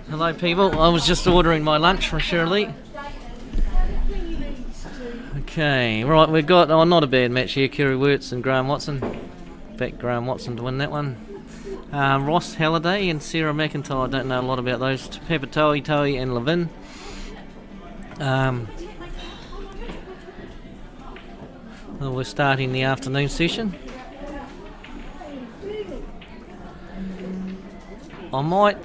Hello people, I was just ordering my lunch from Shirley. Okay, right, we've got, not a bad match here, Kerry Wirtz and Graham Watson. Back Graham Watson to win that one. Ross Halliday and Sarah McIntyre, I don't know a lot about those. Papatoe and Levin. Well, we're starting the afternoon session. I might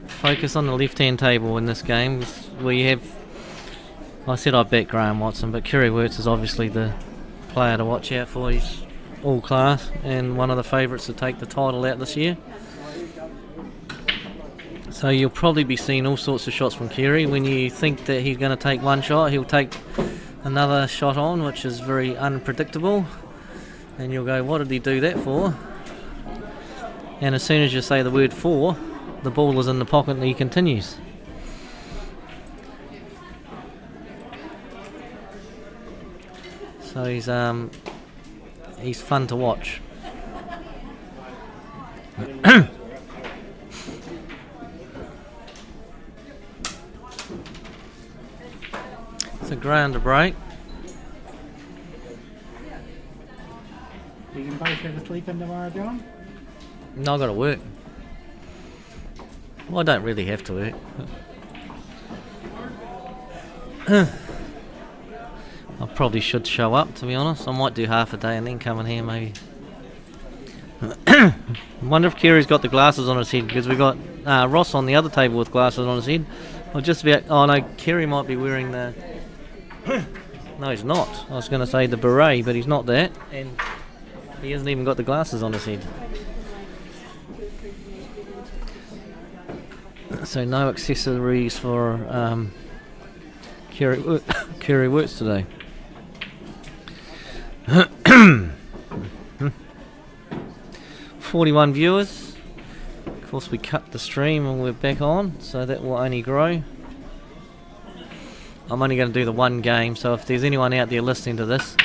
focus on the left-hand table in this game. We have, I said I bet Graham Watson, but Kerry Wirtz is obviously the player to watch out for. He's all class and one of the favourites to take the title out this year. So you'll probably be seeing all sorts of shots from Kerry. When you think that he's going to take one shot, he'll take another shot on, which is very unpredictable. And you'll go, what did he do that for? And as soon as you say the word for, the ball is in the pocket and he continues. So he's fun to watch. It's a ground to break. You can both have a sleep in tomorrow, John? No, I've got to work. Well, I don't really have to work. I probably should show up, to be honest. I might do half a day and then come in here maybe. I wonder if Kerry's got the glasses on his head, because we got Ross on the other table with glasses on his head. Or just about, oh no, Kerry might be wearing the no, he's not. I was going to say the beret, but he's not that, and he hasn't even got the glasses on his head. So no accessories for Kerry Wirtz today. 41 viewers. Of course we cut the stream and we're back on, so that will only grow. I'm only going to do the one game, so if there's anyone out there listening to this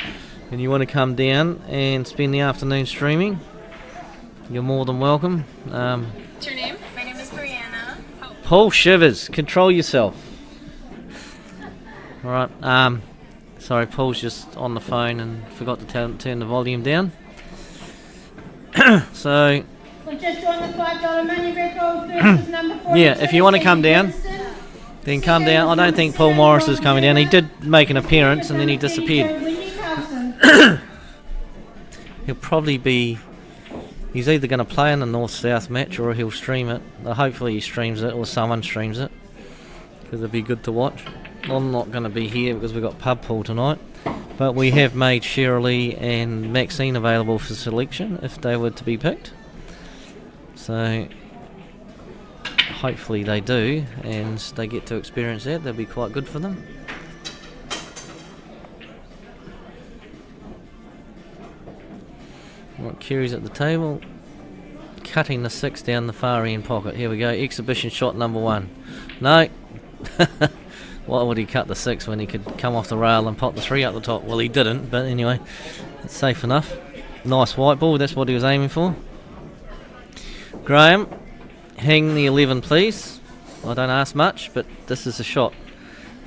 and you want to come down and spend the afternoon streaming, you're more than welcome. What's your name? My name is Brianna. Paul Shivers, control yourself. Alright, sorry, Paul's just on the phone and forgot to turn the volume down. So, we're just on the $5 money record versus number 4. Yeah, if you want to come down, then come down. I don't think Paul Morris is coming down. He did make an appearance and then he disappeared. He'll probably be... He's either going to play in the North-South match or he'll stream it. Hopefully he streams it or someone streams it, because it'll be good to watch. I'm not going to be here because we've got pub pool tonight, but we have made Shirley and Maxine available for selection if they were to be picked. So hopefully they do and they get to experience that. That'll be quite good for them. Right, Kerry's at the table, cutting the 6 down the far end pocket. Here we go, exhibition shot number 1. No. Why would he cut the 6 when he could come off the rail and pop the 3 up the top? Well, he didn't, but anyway, it's safe enough. Nice white ball, that's what he was aiming for. Graham, hang the 11 please. I don't ask much, but this is a shot.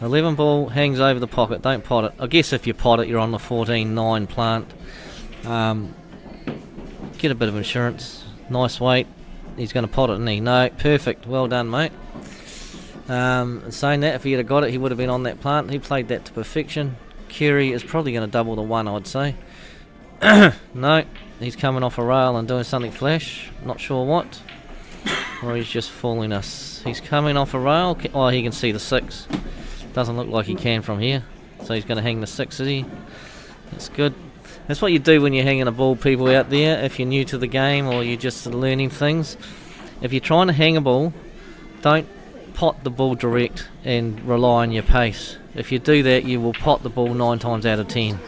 11 ball hangs over the pocket, don't pot it. I guess if you pot it, you're on the 14-9 plant. Get a bit of insurance. Nice weight. He's going to pot it, isn't he? No, perfect. Well done, mate. Saying that, if he had got it, he would have been on that plant. He played that to perfection. Kerry is probably going to double the 1, I'd say. No, he's coming off a rail and doing something flash. Not sure what. Or he's just fooling us. He's coming off a rail. Oh, he can see the 6. Doesn't look like he can from here. So he's going to hang the 6, is he? That's good. That's what you do when you're hanging a ball, people out there, if you're new to the game or you're just learning things. If you're trying to hang a ball, don't pot the ball direct and rely on your pace. If you do that, you will pot the ball 9 times out of 10.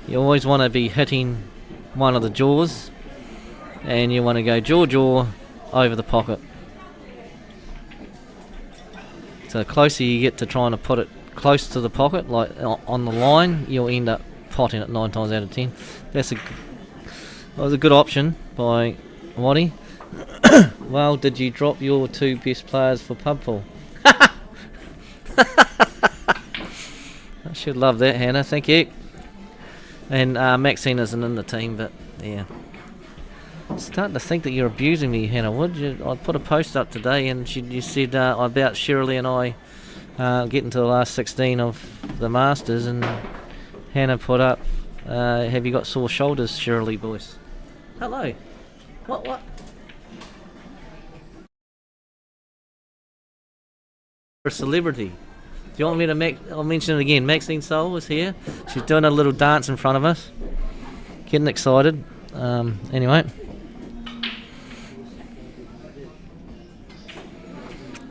You always want to be hitting one of the jaws, and you want to go jaw over the pocket. So the closer you get to trying to put it close to the pocket, like on the line, you'll end up potting it 9 times out of 10. That was a good option by Waddy. Well, did you drop your 2 best players for pub pool? I should love that, Hannah. Thank you. And Maxine isn't in the team, but yeah. I'm starting to think that you're abusing me, Hannah Wood. I put a post up today, and you said about Shirley and I getting to the last 16 of the Masters, and Hannah put up, have you got sore shoulders, Shirley boys? Hello. What? A celebrity. Do you want me to I'll mention it again. Maxine Soul is here. She's doing a little dance in front of us. Getting excited. Anyway.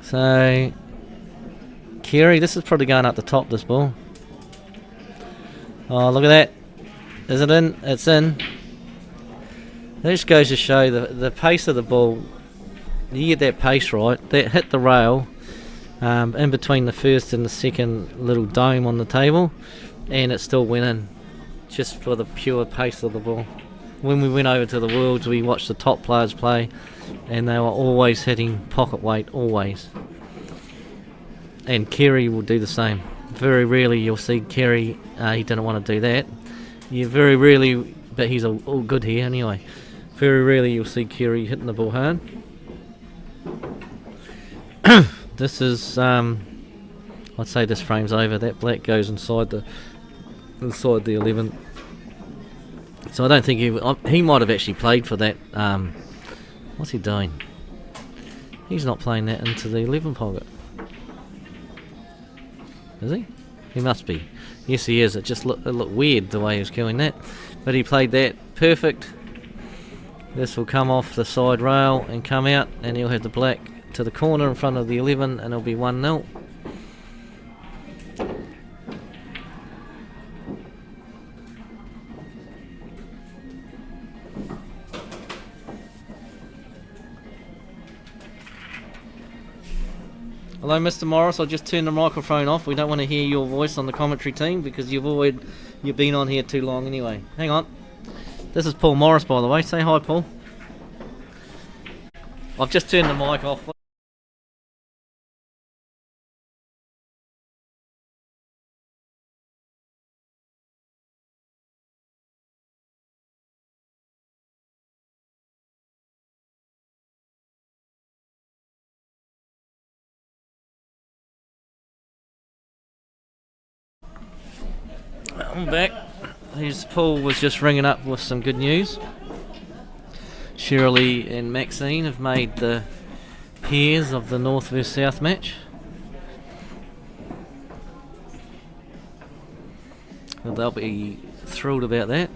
So, Kerry, this is probably going up the top, this ball. Oh, look at that. Is it in? It's in. That just goes to show the pace of the ball. You get that pace right. That hit the rail. In between the first and the second little dome on the table, and it still went in just for the pure pace of the ball. When we went over to the Worlds, we watched the top players play, and they were always hitting pocket weight, always. And Kerry will do the same. Very rarely you'll see Kerry, he didn't want to do that. You very rarely, but he's all good here anyway. Very rarely you'll see Kerry hitting the ball hard. This is, I'd say this frame's over. That black goes inside the 11. So I don't think he might have actually played for that. What's he doing? He's not playing that into the 11 pocket. Is he? He must be. Yes, he is. It looked weird the way he was killing that. But he played that perfect. This will come off the side rail and come out, and he'll have the black to the corner in front of the 11, and it'll be 1-0. Hello, Mr. Morris. I'll just turn the microphone off. We don't want to hear your voice on the commentary team because you've been on here too long anyway. Hang on. This is Paul Morris, by the way. Say hi, Paul. I've just turned the mic off. I'm back. Paul was just ringing up with some good news. Shirley and Maxine have made the pairs of the North vs South match. They'll be thrilled about that.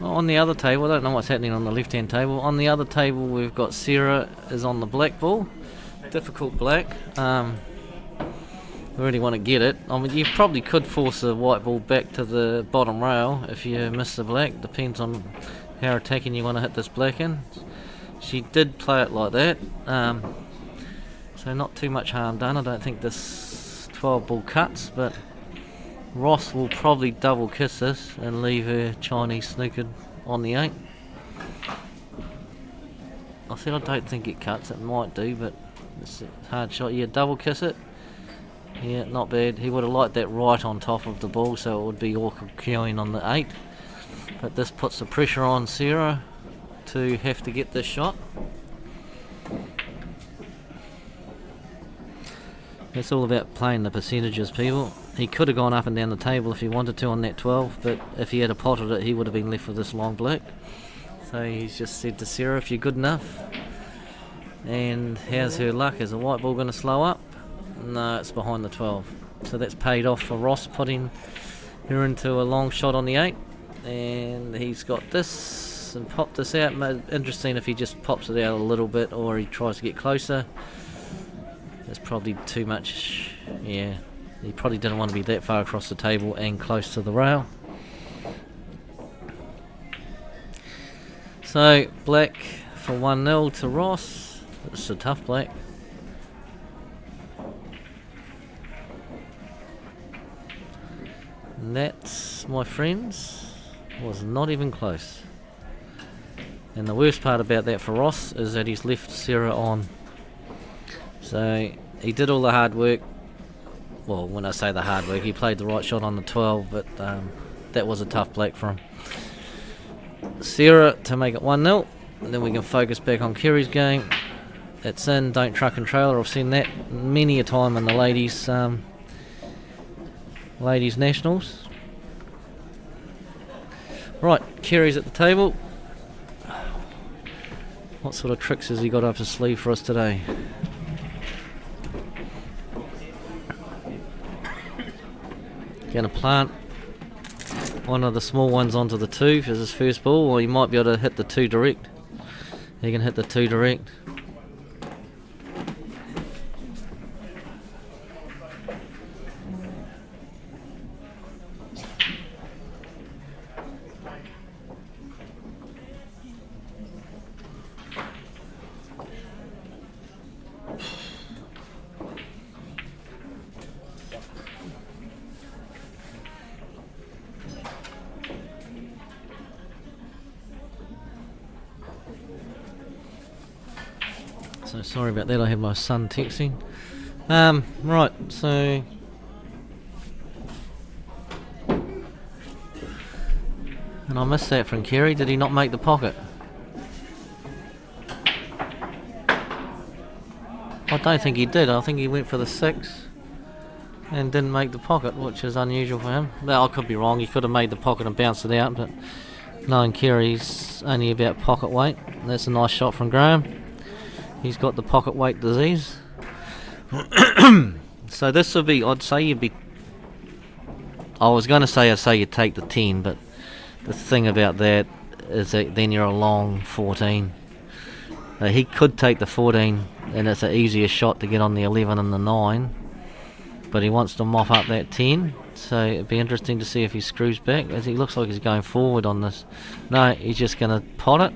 On the other table, I don't know what's happening on the left-hand table. On the other table, we've got Sarah is on the black ball. Difficult black. I really want to get it. I mean, you probably could force a white ball back to the bottom rail if you miss the black. Depends on how attacking you want to hit this black in. She did play it like that. So not too much harm done. I don't think this 12 ball cuts, but Ross will probably double kiss this and leave her Chinese snookered on the 8. I said I don't think it cuts. It might do, but it's a hard shot. Yeah, double kiss it. Yeah, not bad. He would have liked that right on top of the ball, so it would be awkward queuing on the 8. But this puts the pressure on Sarah to have to get this shot. It's all about playing the percentages, people. He could have gone up and down the table if he wanted to on that 12, but if he had potted it, he would have been left with this long black. So he's just said to Sarah, if you're good enough. And how's her luck? Is the white ball going to slow up? No, it's behind the 12. So that's paid off for Ross putting her into a long shot on the 8. And he's got this and popped this out. Interesting if he just pops it out a little bit or he tries to get closer. That's probably too much. Yeah, he probably didn't want to be that far across the table and close to the rail. So black for 1-0 to Ross. It's a tough black. And that, my friends, was not even close. And the worst part about that for Ross is that he's left Sarah on. So he did all the hard work. Well, when I say the hard work, he played the right shot on the 12, but that was a tough black for him. Sarah to make it 1-0, and then we can focus back on Kerry's game. It's in, don't truck and trailer. I've seen that many a time in the ladies nationals. Right, Kerry's at the table. What sort of tricks has he got up his sleeve for us today? Going to plant one of the small ones onto the 2 for his first ball, or he might be able to hit the 2 direct. He can hit the 2 direct. So sorry about that, I had my son texting. Right, so... And I missed that from Kerry. Did he not make the pocket? I don't think he did. I think he went for the 6 and didn't make the pocket, which is unusual for him. Well, I could be wrong. He could have made the pocket and bounced it out, but knowing Kerry's only about pocket weight. That's a nice shot from Graham. He's got the pocket weight disease. So this would be, I'd say you'd be... I was going to say I'd say you'd take the 10, but the thing about that is that then you're a long 14. He could take the 14 and it's an easier shot to get on the 11 and the 9, but he wants to mop up that 10, so it'd be interesting to see if he screws back, as he looks like he's going forward on this. No, he's just going to pot it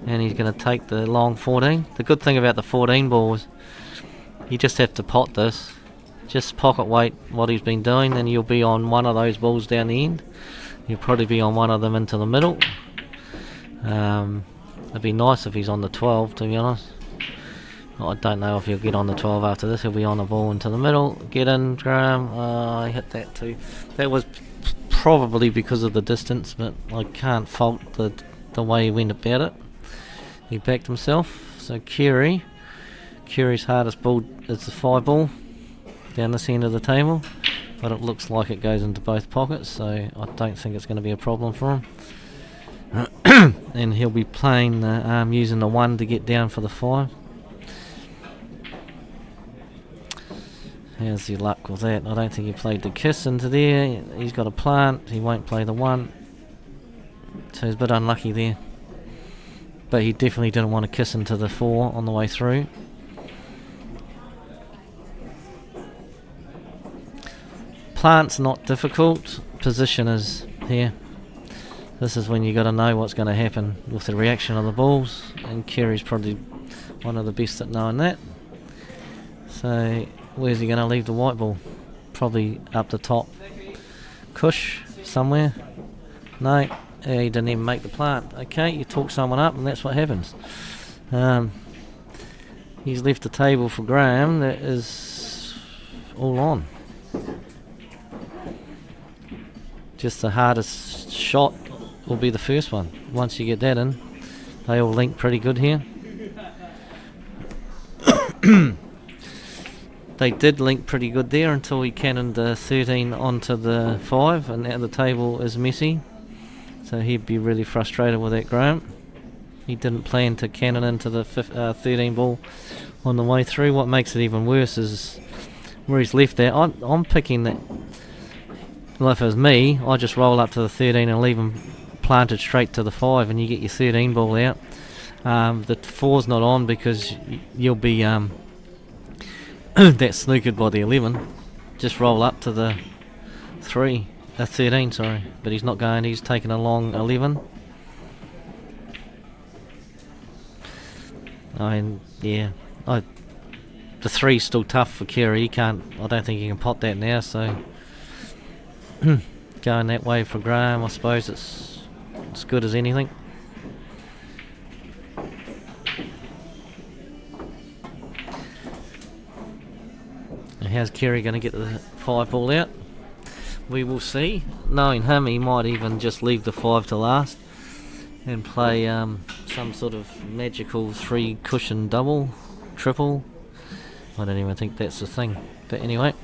and he's going to take the long 14. The good thing about the 14 ball is you just have to pot this, just pocket weight what he's been doing, and you'll be on one of those balls down the end. You'll probably be on one of them into the middle. It'd be nice if he's on the 12, to be honest. I don't know if he'll get on the 12 after this. He'll be on the ball into the middle. Get in, Graham. I hit that too. That was probably because of the distance, but I can't fault the way he went about it. He backed himself. So Kerry's hardest ball is the 5 ball down this end of the table, but it looks like it goes into both pockets, so I don't think it's going to be a problem for him. And he'll be playing using the 1 to get down for the 5. How's your luck with that? I don't think he played the kiss into there. He's got a plant. He won't play the 1, so he's a bit unlucky there. But he definitely didn't want to kiss into the 4 on the way through. Plant's not difficult. Position is here. This is when you got to know what's going to happen with the reaction of the balls, and Kerry's probably one of the best at knowing that. So where's he going to leave the white ball? Probably up the top cush somewhere. No, he didn't even make the plant. Okay, you talk someone up and that's what happens. He's left the table for Graham. That is all on. Just the hardest shot will be the first one. Once you get that in, they all link pretty good here. They did link pretty good there until he cannoned the 13 onto the 5, and now the table is messy. So he'd be really frustrated with that, Graham. He didn't plan to cannon into the 13 ball on the way through. What makes it even worse is where he's left that. I'm picking that. Well, if it was me, I'd just roll up to the 13 and leave him planted straight to the 5, and you get your 13 ball out. The 4's not on because you'll be that snookered by the 11. Just roll up to the 13, sorry. But he's not going, he's taking a long 11. I mean, yeah. The 3's still tough for Kerry. I don't think he can pot that now, so going that way for Graham. I suppose it's as good as anything. And how's Kerry going to get the 5 ball out? We will see. Knowing him, he might even just leave the 5 to last and play some sort of magical 3 cushion double, triple. I don't even think that's the thing. But anyway.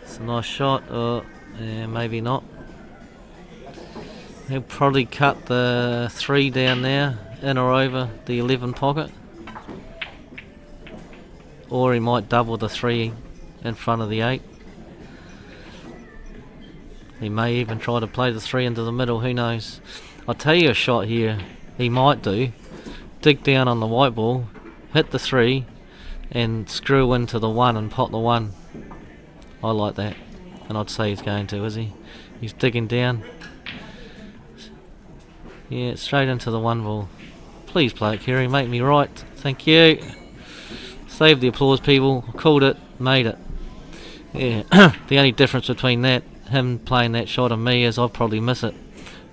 It's a nice shot. Yeah, maybe not. He'll probably cut the 3 down there, in or over the 11 pocket. Or he might double the 3 in front of the 8. He may even try to play the 3 into the middle, who knows. I'll tell you a shot here he might do. Dig down on the white ball, hit the 3 and screw into the 1 and pot the 1. I like that. And I'd say he's going to, is he? He's digging down. Yeah, straight into the 1 ball. Please play it, Kerry. Make me right. Thank you. Save the applause, people. Called it, made it. Yeah, the only difference between that, him playing that shot and me, is I'd probably miss it,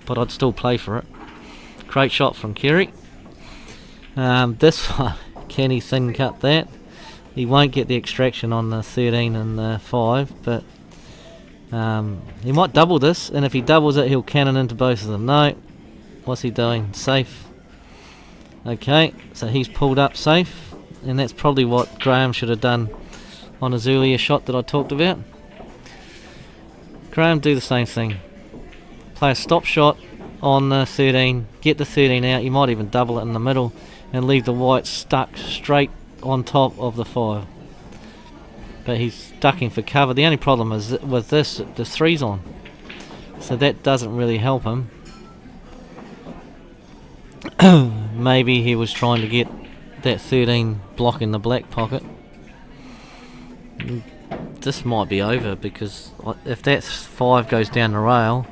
but I'd still play for it. Great shot from Kerry. This one, can he thin cut that? He won't get the extraction on the 13 and the 5, but he might double this, and if he doubles it, he'll cannon into both of them. No. What's he doing? Safe. Okay, so he's pulled up safe. And that's probably what Graham should have done on his earlier shot that I talked about. Graham, do the same thing. Play a stop shot on the 13, get the 13 out, you might even double it in the middle and leave the white stuck straight on top of the 5. But he's ducking for cover. The only problem is that with this, the 3's on. So that doesn't really help him. Maybe he was trying to get that 13 block in the black pocket. This might be over, because if that 5 goes down the rail,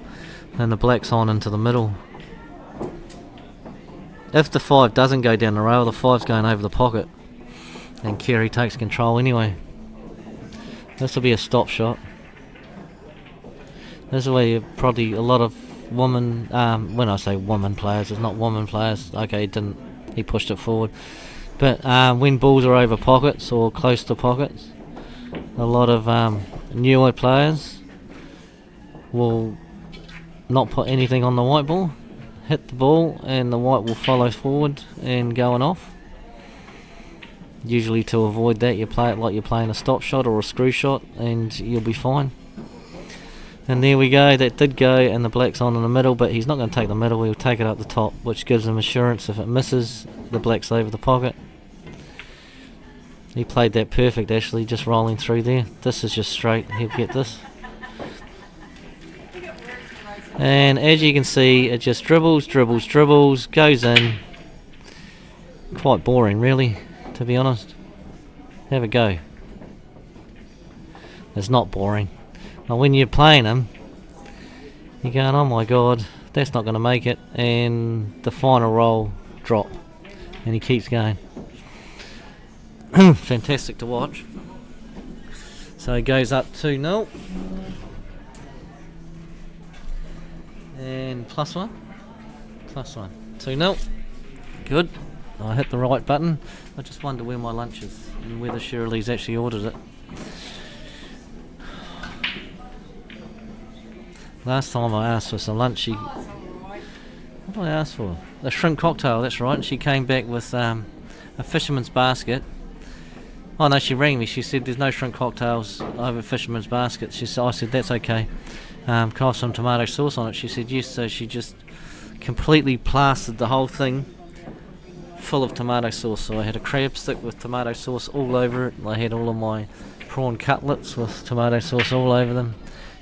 then the black's on into the middle. If the 5 doesn't go down the rail, the 5's going over the pocket, and Kerry takes control anyway. This will be a stop shot. This is where you probably a lot of women, when I say women players, it's not women players. Okay, he pushed it forward. But when balls are over pockets or close to pockets, a lot of newer players will not put anything on the white ball, hit the ball, and the white will follow forward and going off. Usually to avoid that, you play it like you're playing a stop shot or a screw shot, and you'll be fine. And there we go, that did go, and the black's on in the middle, but he's not going to take the middle, he'll take it up the top, which gives him assurance if it misses, the black's over the pocket. He played that perfect, actually, just rolling through there. This is just straight, he'll get this. And as you can see, it just dribbles, dribbles, dribbles, goes in. Quite boring, really, to be honest. Have a go. It's not boring. Now when you're playing him, you're going, oh my god, that's not going to make it, and the final roll drop, and he keeps going. Fantastic to watch. So he goes up 2-0. And +1. +1. 2-0. Good. I hit the right button. I just wonder where my lunch is and whether Shirley's actually ordered it. Last time I asked for some lunch, what did I ask for? The shrimp cocktail, that's right. And she came back with a fisherman's basket. Oh no, she rang me. She said there's no shrimp cocktails over fisherman's basket. I said that's okay. Can I have some tomato sauce on it? She said yes. So she just completely plastered the whole thing full of tomato sauce. So I had a crab stick with tomato sauce all over it. I had all of my prawn cutlets with tomato sauce all over them.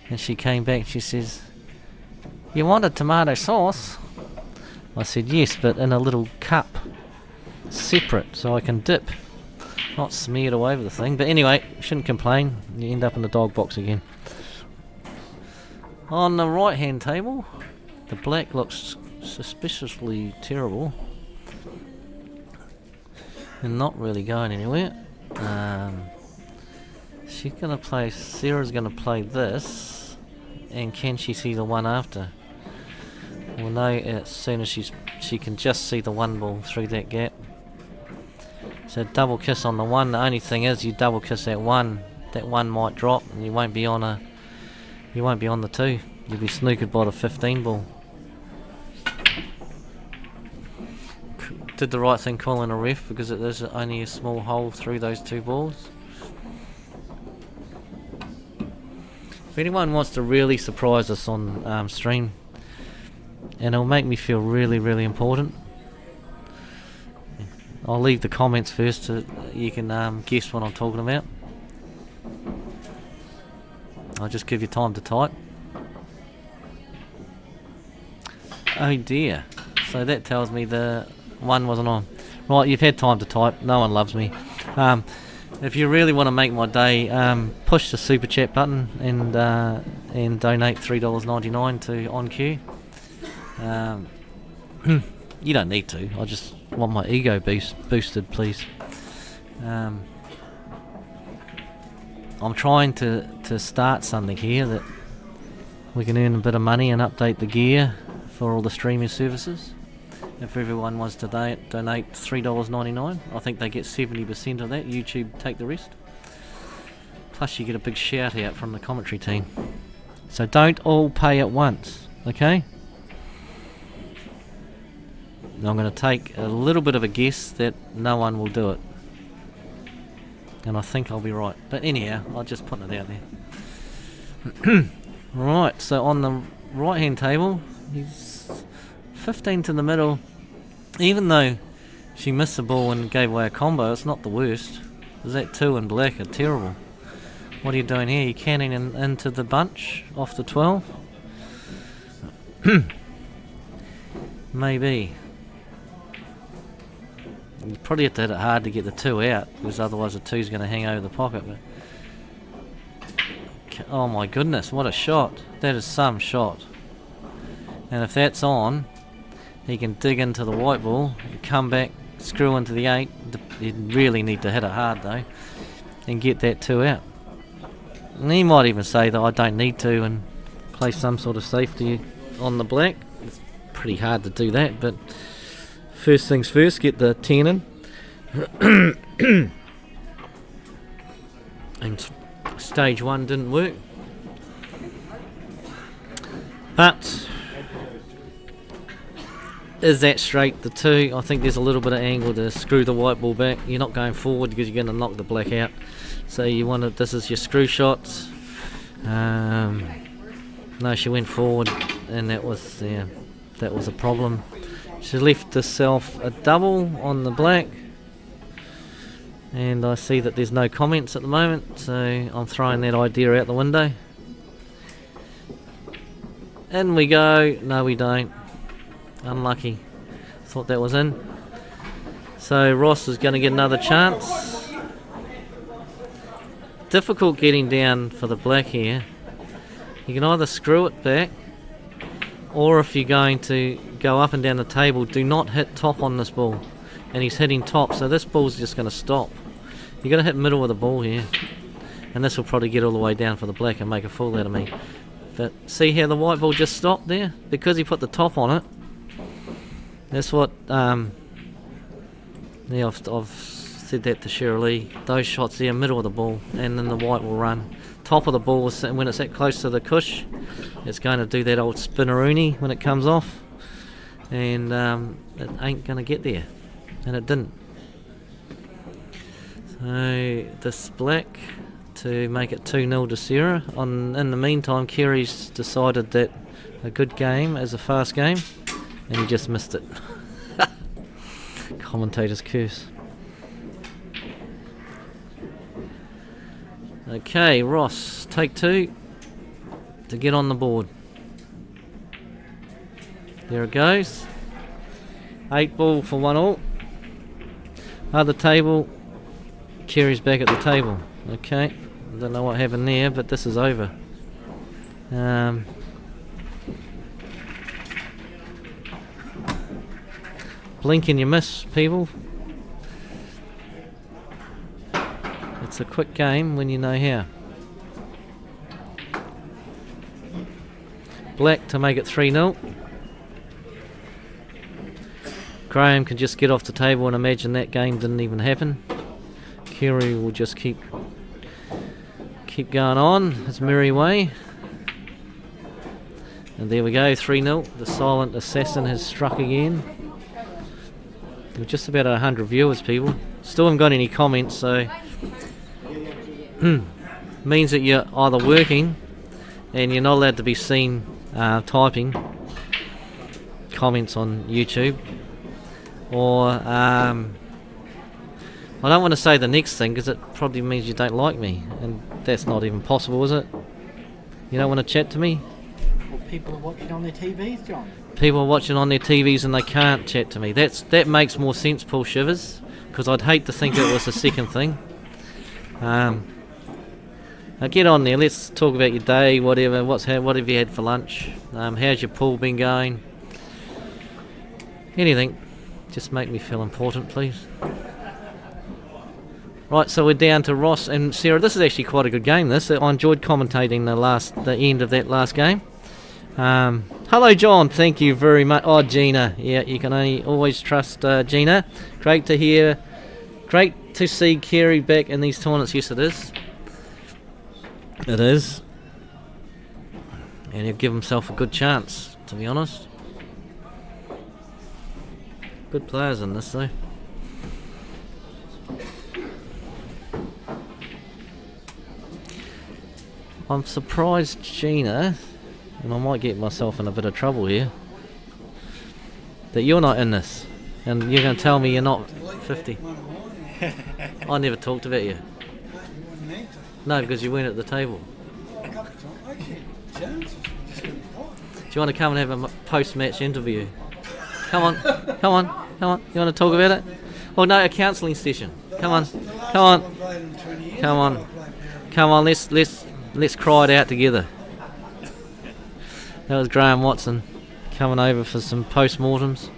And she came back and she says, "You wanted tomato sauce?" I said yes, but in a little cup, separate, so I can dip, not smeared all over the thing. But anyway, shouldn't complain. You end up in the dog box again. On the right hand table, the black looks suspiciously terrible and not really going anywhere. Sarah's gonna play this, and can she see the one after? We'll know as soon as she can just see the one ball through that gap. So double kiss on the one. The only thing is, you double kiss that one might drop, and you won't be on the two. You'll be snookered by the 15 ball. Did the right thing calling a ref, because it is only a small hole through those two balls. If anyone wants to really surprise us on stream, and it'll make me feel really, really important, I'll leave the comments first so you can guess what I'm talking about. I'll just give you time to type. Oh dear. So that tells me the one wasn't on. Right, you've had time to type. No one loves me. If you really want to make my day, push the super chat button and donate $3.99 to OnQ. You don't need to. I just want my ego boosted, please. I'm trying to start something here that we can earn a bit of money and update the gear for all the streaming services. If everyone wants to donate $3.99, I think they get 70% of that. YouTube take the rest. Plus you get a big shout out from the commentary team. So don't all pay at once, okay? I'm going to take a little bit of a guess that no one will do it. And I think I'll be right. But anyhow, I'll just put it out there. Right, so on the right hand table, he's 15 to the middle. Even though she missed the ball and gave away a combo, it's not the worst. Because that 2 in black are terrible. What are you doing here? You're canning into the bunch off the 12? Maybe. You probably have to hit it hard to get the 2 out, because otherwise the 2's going to hang over the pocket. But oh my goodness, what a shot. That is some shot. And if that's on, he can dig into the white ball, come back, screw into the 8. You really need to hit it hard though, and get that 2 out. And he might even say that I don't need to and play some sort of safety on the black. It's pretty hard to do that, but first things first, get the 10 in. And stage 1 didn't work. But is that straight, the 2? I think there's a little bit of angle to screw the white ball back. You're not going forward because you're going to knock the black out. So you want to, this is your screw shots. No, she went forward, and that was a problem. She left herself a double on the black, and I see that there's no comments at the moment, so I'm throwing that idea out the window. In we go. No, we don't. Unlucky. Thought that was in. So Ross is going to get another chance. Difficult getting down for the black here. You can either screw it back, or if you're going to go up and down the table, do not hit top on this ball. And he's hitting top, so this ball's just going to stop. You're going to hit middle of the ball here, and this will probably get all the way down for the black and make a fool out of me. But see how the white ball just stopped there? Because he put the top on it. That's what, I've said that to Shirley. Those shots there, middle of the ball, and then the white will run. Top of the ball, when it's that close to the cush, it's going to do that old spinneroonie when it comes off. And it ain't going to get there. And it didn't. So this black to make it 2-0 to Sarah. In the meantime, Kerry's decided that a good game is a fast game, and he just missed it. Commentator's curse. Okay, Ross, take 2 to get on the board. There it goes. 8 ball for 1-all. Other table, Kerry's back at the table. Okay, I don't know what happened there, but this is over. Blink and you miss, people. It's a quick game when you know how. Black to make it 3-0. Graham can just get off the table and imagine that game didn't even happen. Kerry will just keep going on his merry way. And there we go, 3-0. The silent assassin has struck again. We're just about 100 viewers, people. Still haven't got any comments, so means that you're either working and you're not allowed to be seen typing comments on YouTube, or I don't want to say the next thing because it probably means you don't like me, and that's not even possible, is it? You don't want to chat to me? Well, people are watching on their TVs, John. People are watching on their TVs and they can't chat to me. That makes more sense, Paul Shivers, because I'd hate to think it was the second thing. Now get on there, let's talk about your day, whatever. What have you had for lunch? How's your pool been going? Anything. Just make me feel important, please. Right, so we're down to Ross and Sarah. This is actually quite a good game, this. I enjoyed commentating the end of that last game. Hello, John. Thank you very much. Oh, Gina. Yeah, you can always trust Gina. Great to hear. Great to see Kerry back in these tournaments. Yes, it is. It is. And he'll give himself a good chance, to be honest. Good players in this, though. I'm surprised, Gina, and I might get myself in a bit of trouble here, that you're not in this, and you're going to tell me you're not 50. I never talked about you. No, because you weren't at the table. Do you want to come and have a post-match interview? Come on. You want to talk about it? Well, no, a counselling session. Come on. Let's cry it out together. That was Graham Watson coming over for some post-mortems.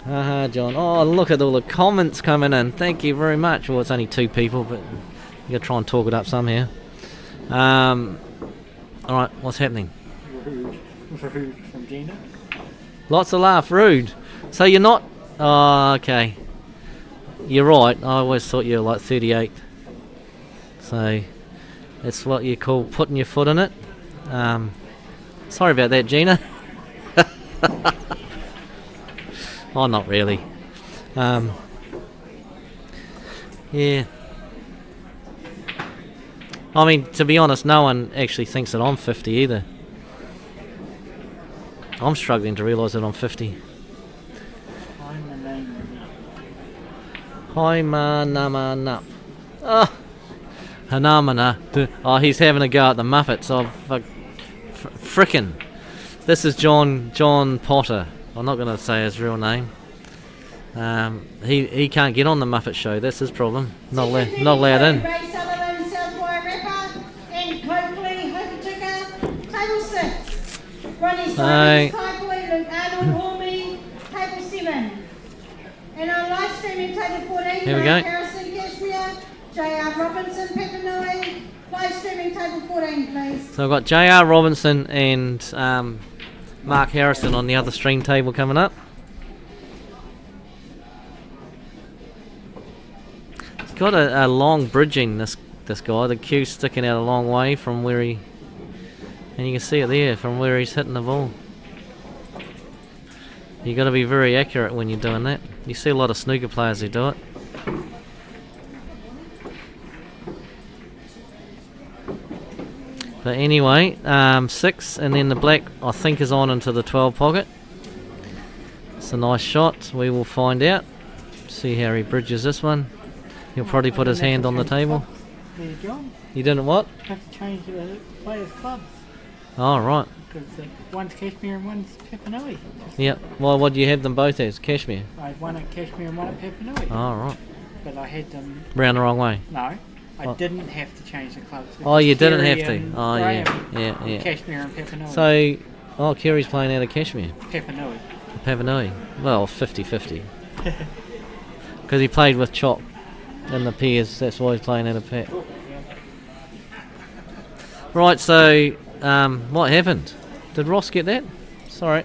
John. Oh, look at all the comments coming in. Thank you very much. Well, it's only 2 people, but you got to try and talk it up somehow. All right, what's happening? Rude from Gina. Lots of laugh. Rude. So you're not... Oh, okay. You're right. I always thought you were like 38. So that's what you call putting your foot in it. Sorry about that, Gina. Oh, not really. Yeah. I mean, to be honest, no one actually thinks that I'm 50 either. I'm struggling to realise that I'm 50. Hi, ma-na-ma-na. Oh, Hanamana. Oh, he's having a go at the Muppets. Frickin'. This is John Potter. I'm not going to say his real name. He can't get on the Muppet Show. That's his problem. Not allowed in. Ray Sullivan, Southwire Rapper, and Coakley, Hokitika, table 6. Ronnie Hi. Simons, Kai Boylan, Arnold Hornby, table 7. And on live streaming, table 14, Here we go. Harrison, Cashmere, J.R. Robinson, Papanui. Live streaming, table 14, please. So I've got J.R. Robinson and Mark Harrison on the other stream table coming up. He's got a long bridging, this guy. The cue's sticking out a long way from where he... And you can see it there, from where he's hitting the ball. You got to be very accurate when you're doing that. You see a lot of snooker players who do it. But anyway, 6, and then the black I think is on into the 12 pocket. It's a nice shot. We will find out. See how he bridges this one. He'll probably put his hand on the table. There, John. You didn't what? Have to change the players' clubs. Oh, right. Because one's Cashmere and one's Papanui. Yep. Well, what do you have them both as? Cashmere? I had one at Cashmere and one at Papanui. Oh, right. But I had them... Round the wrong way. No. I didn't have to change the clubs. Oh, you didn't Kerry have to. and Oh, Graham, yeah. Cashmere and Papanui. So, Kerry's playing out of Cashmere. Papanui. Papanui. Well, 50-50. Because he played with Chop in the pairs. That's why he's playing out of pack. Right, so what happened? Did Ross get that? Sorry.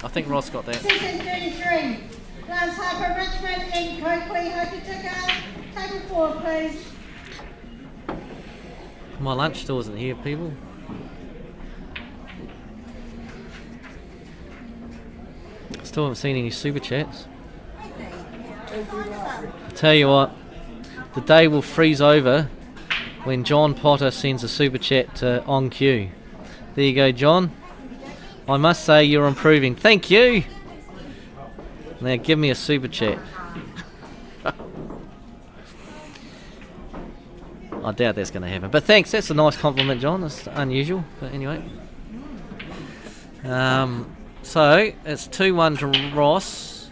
I think Ross got that. Season 33. Lance Harper, Richmond, and Coakley, Hokitika. Table 4, please. My lunch still isn't here, people. Still haven't seen any super chats. Tell you what, the day will freeze over when John Potter sends a super chat to On Cue. There you go, John. I must say you're improving. Thank you. Now give me a super chat. I doubt that's going to happen. But thanks, that's a nice compliment, John. It's unusual, but anyway. So, it's 2-1 to Ross.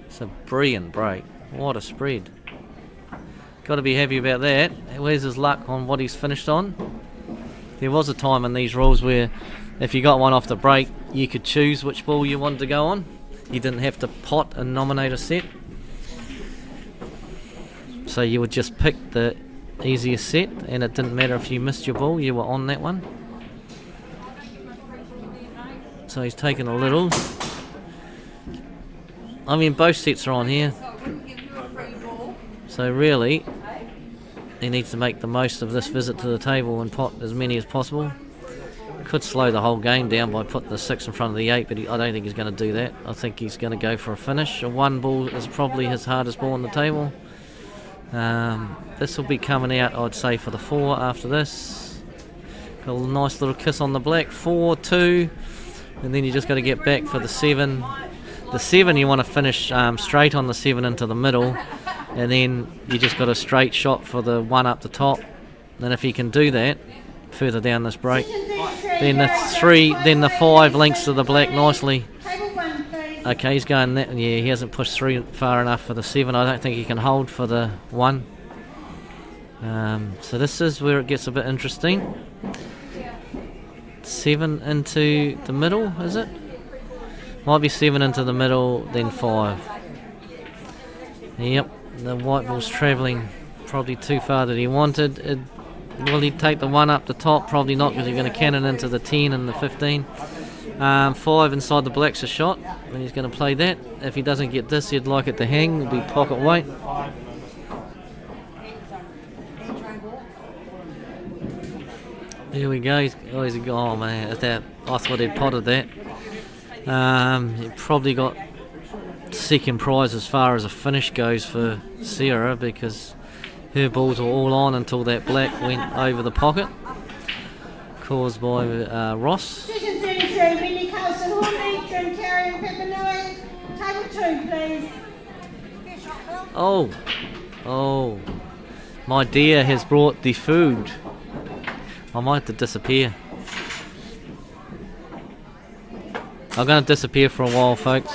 It's a brilliant break. What a spread. Got to be happy about that. Where's his luck on what he's finished on? There was a time in these rules where if you got one off the break, you could choose which ball you wanted to go on. You didn't have to pot and nominate a set. So you would just pick the easiest set, and it didn't matter if you missed your ball, you were on that one. So he's taken a little. I mean, both sets are on here. So really, he needs to make the most of this visit to the table and pot as many as possible. Could slow the whole game down by putting the 6 in front of the 8, but I don't think he's going to do that. I think he's going to go for a finish. A 1 ball is probably his hardest ball on the table. This will be coming out, I'd say, for the 4 after this. Got a nice little kiss on the black. 4, 2, and then you just got to get back for the 7. The 7 you want to finish straight on the 7 into the middle, and then you just got a straight shot for the 1 up the top. And if you can do that further down this break, then the 3, then the 5 links to the black nicely. Table 1, please. Okay, he's going that. Yeah, he hasn't pushed through far enough for the 7. I don't think he can hold for the 1. So this is where it gets a bit interesting. 7 into the middle, is it? Might be 7 into the middle, then 5. Yep, the white ball's travelling probably too far that he wanted. Will he take the 1 up the top? Probably not, because he's going to cannon into the 10 and the 15. 5 inside the black's a shot, and he's going to play that. If he doesn't get this, he'd like it to hang. It'll be pocket weight. Here we go. Oh man, I thought he'd potted that. He probably got second prize as far as a finish goes for Sarah, because her balls were all on until that black went over the pocket, caused by Ross. Season 33, Minnie Carlson, Hornby, Trim Terry, and Pepinui. Table 2, please. Oh, my dear has brought the food. I might have to disappear. I'm going to disappear for a while, folks.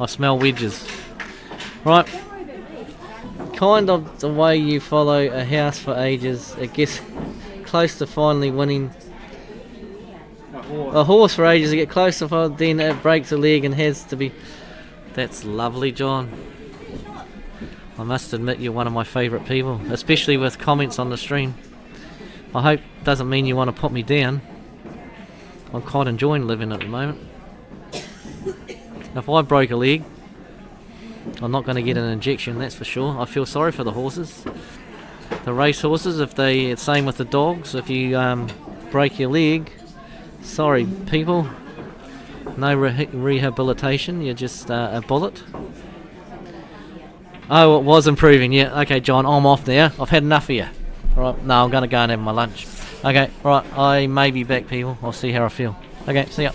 I smell wedges. Right. Kind of the way you follow a house for ages. It gets close to finally winning. A horse for ages. It gets close to then it breaks a leg and has to be. That's lovely, John. I must admit you're one of my favourite people, especially with comments on the stream. I hope it doesn't mean you want to put me down. I'm quite enjoying living at the moment. If I broke a leg, I'm not going to get an injection, that's for sure. I feel sorry for the horses. The race horses, it's same with the dogs. If you break your leg, sorry people, no rehabilitation, you're just a bullet. Oh, it was improving, yeah. Okay, John, I'm off now. I've had enough of you. Right, no, I'm going to go and have my lunch. Okay, right, I may be back, people. I'll see how I feel. Okay, see ya.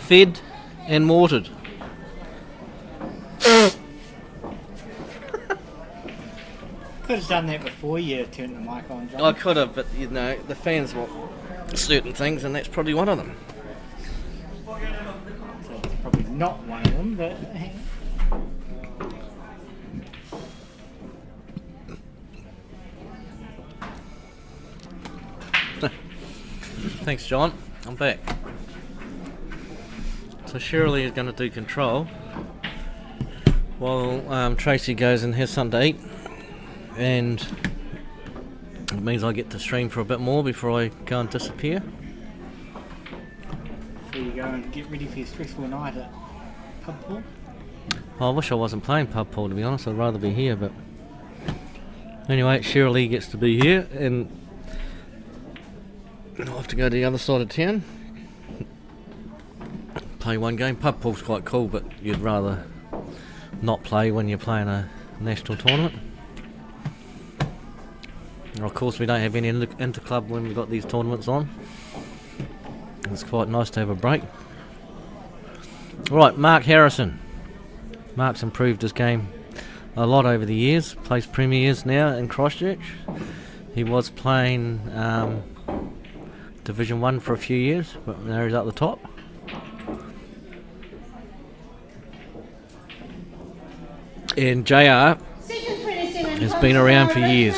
fed and watered. Could have done that before you turned the mic on, John. I could have, but you know, the fans want certain things, and that's probably one of them. So it's probably not one of them, but Thanks, John. I'm back. So Shirley is going to do control while Tracy goes and has something to eat, and it means I get to stream for a bit more before I go and disappear. before you go and get ready for your stressful night at pub pool. I wish I wasn't playing pub pool, to be honest. I'd rather be here, but anyway, Shirley gets to be here, and I'll have to go to the other side of town, play one game. Pub pool's quite cool, but you'd rather not play when you're playing a national tournament. And of course, we don't have any inter-club when we've got these tournaments on. It's quite nice to have a break. Right, Mark Harrison. Mark's improved his game a lot over the years. Plays premiers now in Christchurch. He was playing Division 1 for a few years, but now he's at the top. And JR has been around for years.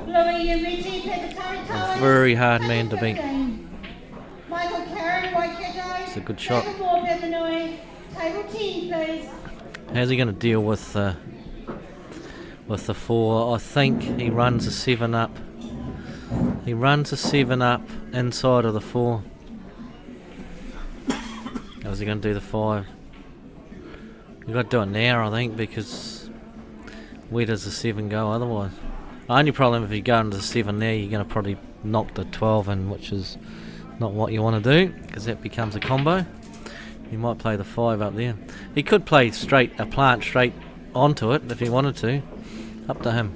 A very hard man to beat. It's a good shot. How's he going to deal with the 4? I think he runs a 7 up. He runs a 7 up inside of the 4. How's he going to do the 5? You've got to do it now, I think, because where does the 7 go otherwise? The only problem, if you go into the 7 there, you're going to probably knock the 12 in, which is not what you want to do, because that becomes a combo. You might play the 5 up there. He could play a plant straight onto it if he wanted to. Up to him.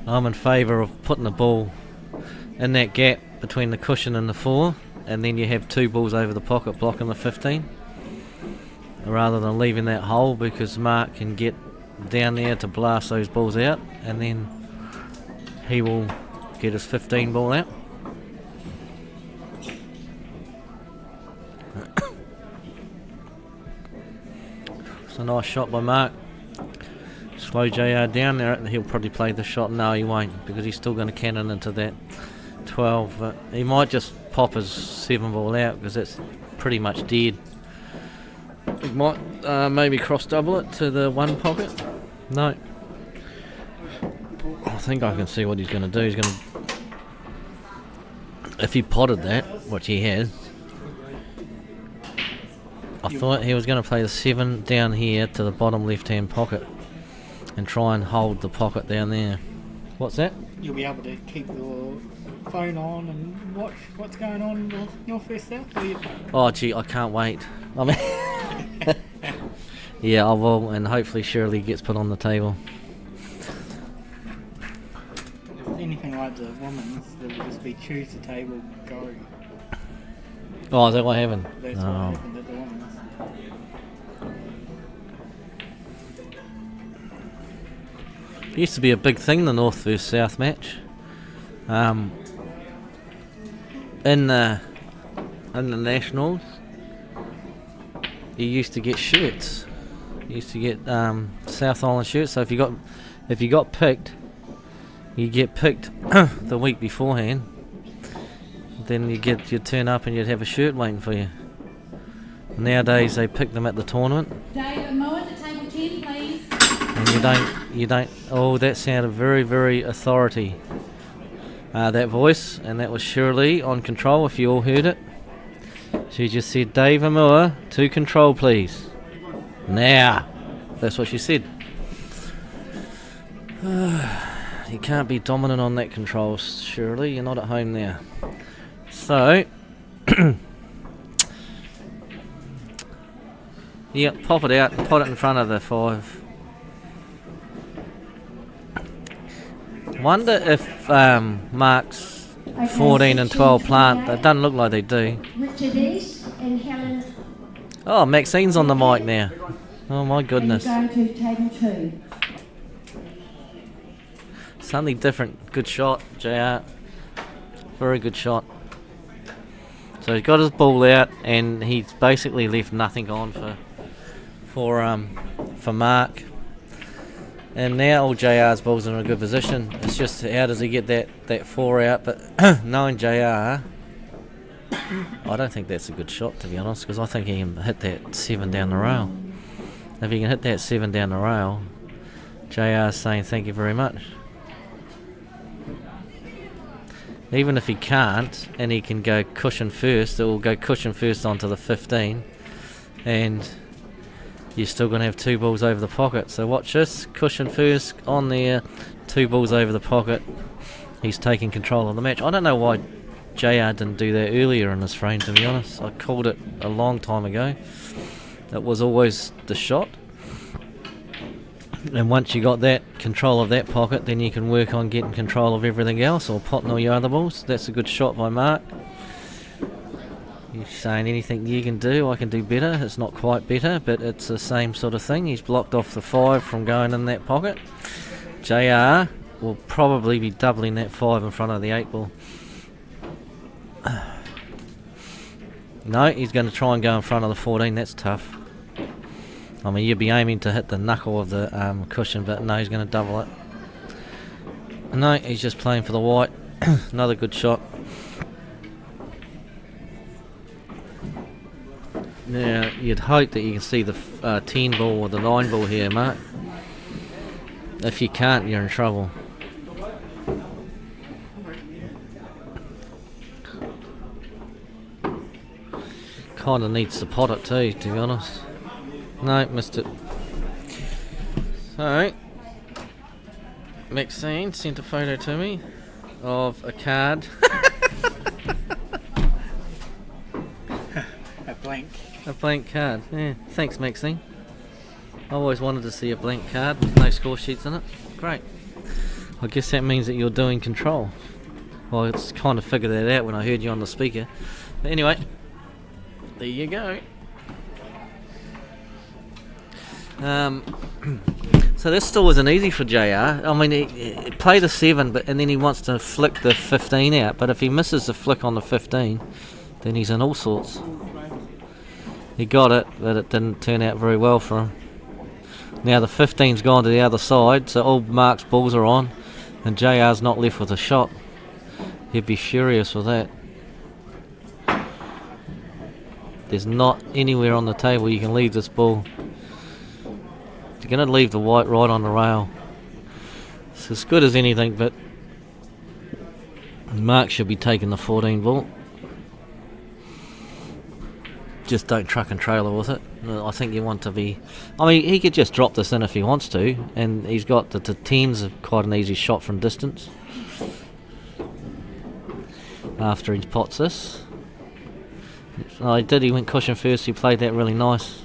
I'm in favour of putting the ball in that gap between the cushion and the 4, and then you have 2 balls over the pocket blocking the 15, rather than leaving that hole, because Mark can get down there to blast those balls out, and then he will get his 15 ball out. It's a nice shot by Mark. Slow JR down there, and he'll probably play the shot. No, he won't, because he's still going to cannon into that 12. But he might just pop his 7 ball out, because it's pretty much dead. He might maybe cross double it to the 1 pocket. No. I think I can see what he's going to do. He's going to, if he potted that, which he has, I thought he was going to play the 7 down here to the bottom left-hand pocket and try and hold the pocket down there. What's that? You'll be able to keep your phone on and watch what's going on in North West South. Oh gee, I can't wait. I mean, yeah, I will, and hopefully Shirley gets put on the table. If anything like the women's, there will just be choose the table, go. Oh, is that what happened? That's what happened at the women's. It used to be a big thing, the North versus South match. In the Nationals, you used to get shirts. You used to get South Island shirts. So if you got picked, you get picked the week beforehand. Then you'd turn up and you'd have a shirt waiting for you. Nowadays they pick them at the tournament. David Moore at table 10, please. And you don't. Oh, that sounded very, very authority. That voice, and that was Shirley on control. If you all heard it, she just said, "Dave Amua, to control, please." Now, that's what she said. You can't be dominant on that control, Shirley. You're not at home there. So, yeah, pop it out, put it in front of the 5. Wonder if Mark's Okay, 14 and section 12 plant. 28, They doesn't look like they do. Richard East and Helen. Oh, Maxine's on the mic now. Oh my goodness. And you're going to table 2. Something different. Good shot, JR. Very good shot. So he's got his ball out, and he's basically left nothing on for Mark. And now all JR's balls are in a good position. It's just how does he get that 4 out? But knowing JR, I don't think that's a good shot, to be honest, because I think he can hit that 7 down the rail. If he can hit that 7 down the rail, JR's saying thank you very much. Even if he can't, and he can go cushion first, it will go cushion first onto the 15, and you're still going to have 2 balls over the pocket. So watch this, cushion first on there, 2 balls over the pocket. He's taking control of the match. I don't know why JR didn't do that earlier in his frame, to be honest. I called it a long time ago. It was always the shot. And once you got that control of that pocket, then you can work on getting control of everything else, or potting all your other balls. That's a good shot by Mark. He's saying anything you can do, I can do better. It's not quite better, but it's the same sort of thing. He's blocked off the 5 from going in that pocket. JR will probably be doubling that 5 in front of the 8 ball. No, he's going to try and go in front of the 14. That's tough. I mean, you'd be aiming to hit the knuckle of the cushion, but no, he's going to double it. No, he's just playing for the white. Another good shot. Now, you'd hope that you can see the 10 ball or the 9 ball here, Mark. If you can't, you're in trouble. Kind of needs to pot it too, to be honest. No, missed it. So, Maxine sent a photo to me of a card. A blank. A blank card. Yeah, thanks, Maxine. I always wanted to see a blank card with no score sheets in it. Great. I guess that means that you're doing control. Well, it's kind of figured that out when I heard you on the speaker. But anyway, there you go. So this still wasn't easy for JR. I mean, he played a 7, and then he wants to flick the 15 out. But if he misses the flick on the 15, then he's in all sorts. He got it, but it didn't turn out very well for him. Now the 15's gone to the other side, so all Mark's balls are on, and JR's not left with a shot. He'd be furious with that. There's not anywhere on the table you can leave this ball. You're going to leave the white right on the rail. It's as good as anything, but Mark should be taking the 14 ball. Just don't truck and trailer with it. I think you want to be... I mean, he could just drop this in if he wants to, and he's got the 10's of quite an easy shot from distance. After he pots this. Oh, he went cushion first, he played that really nice.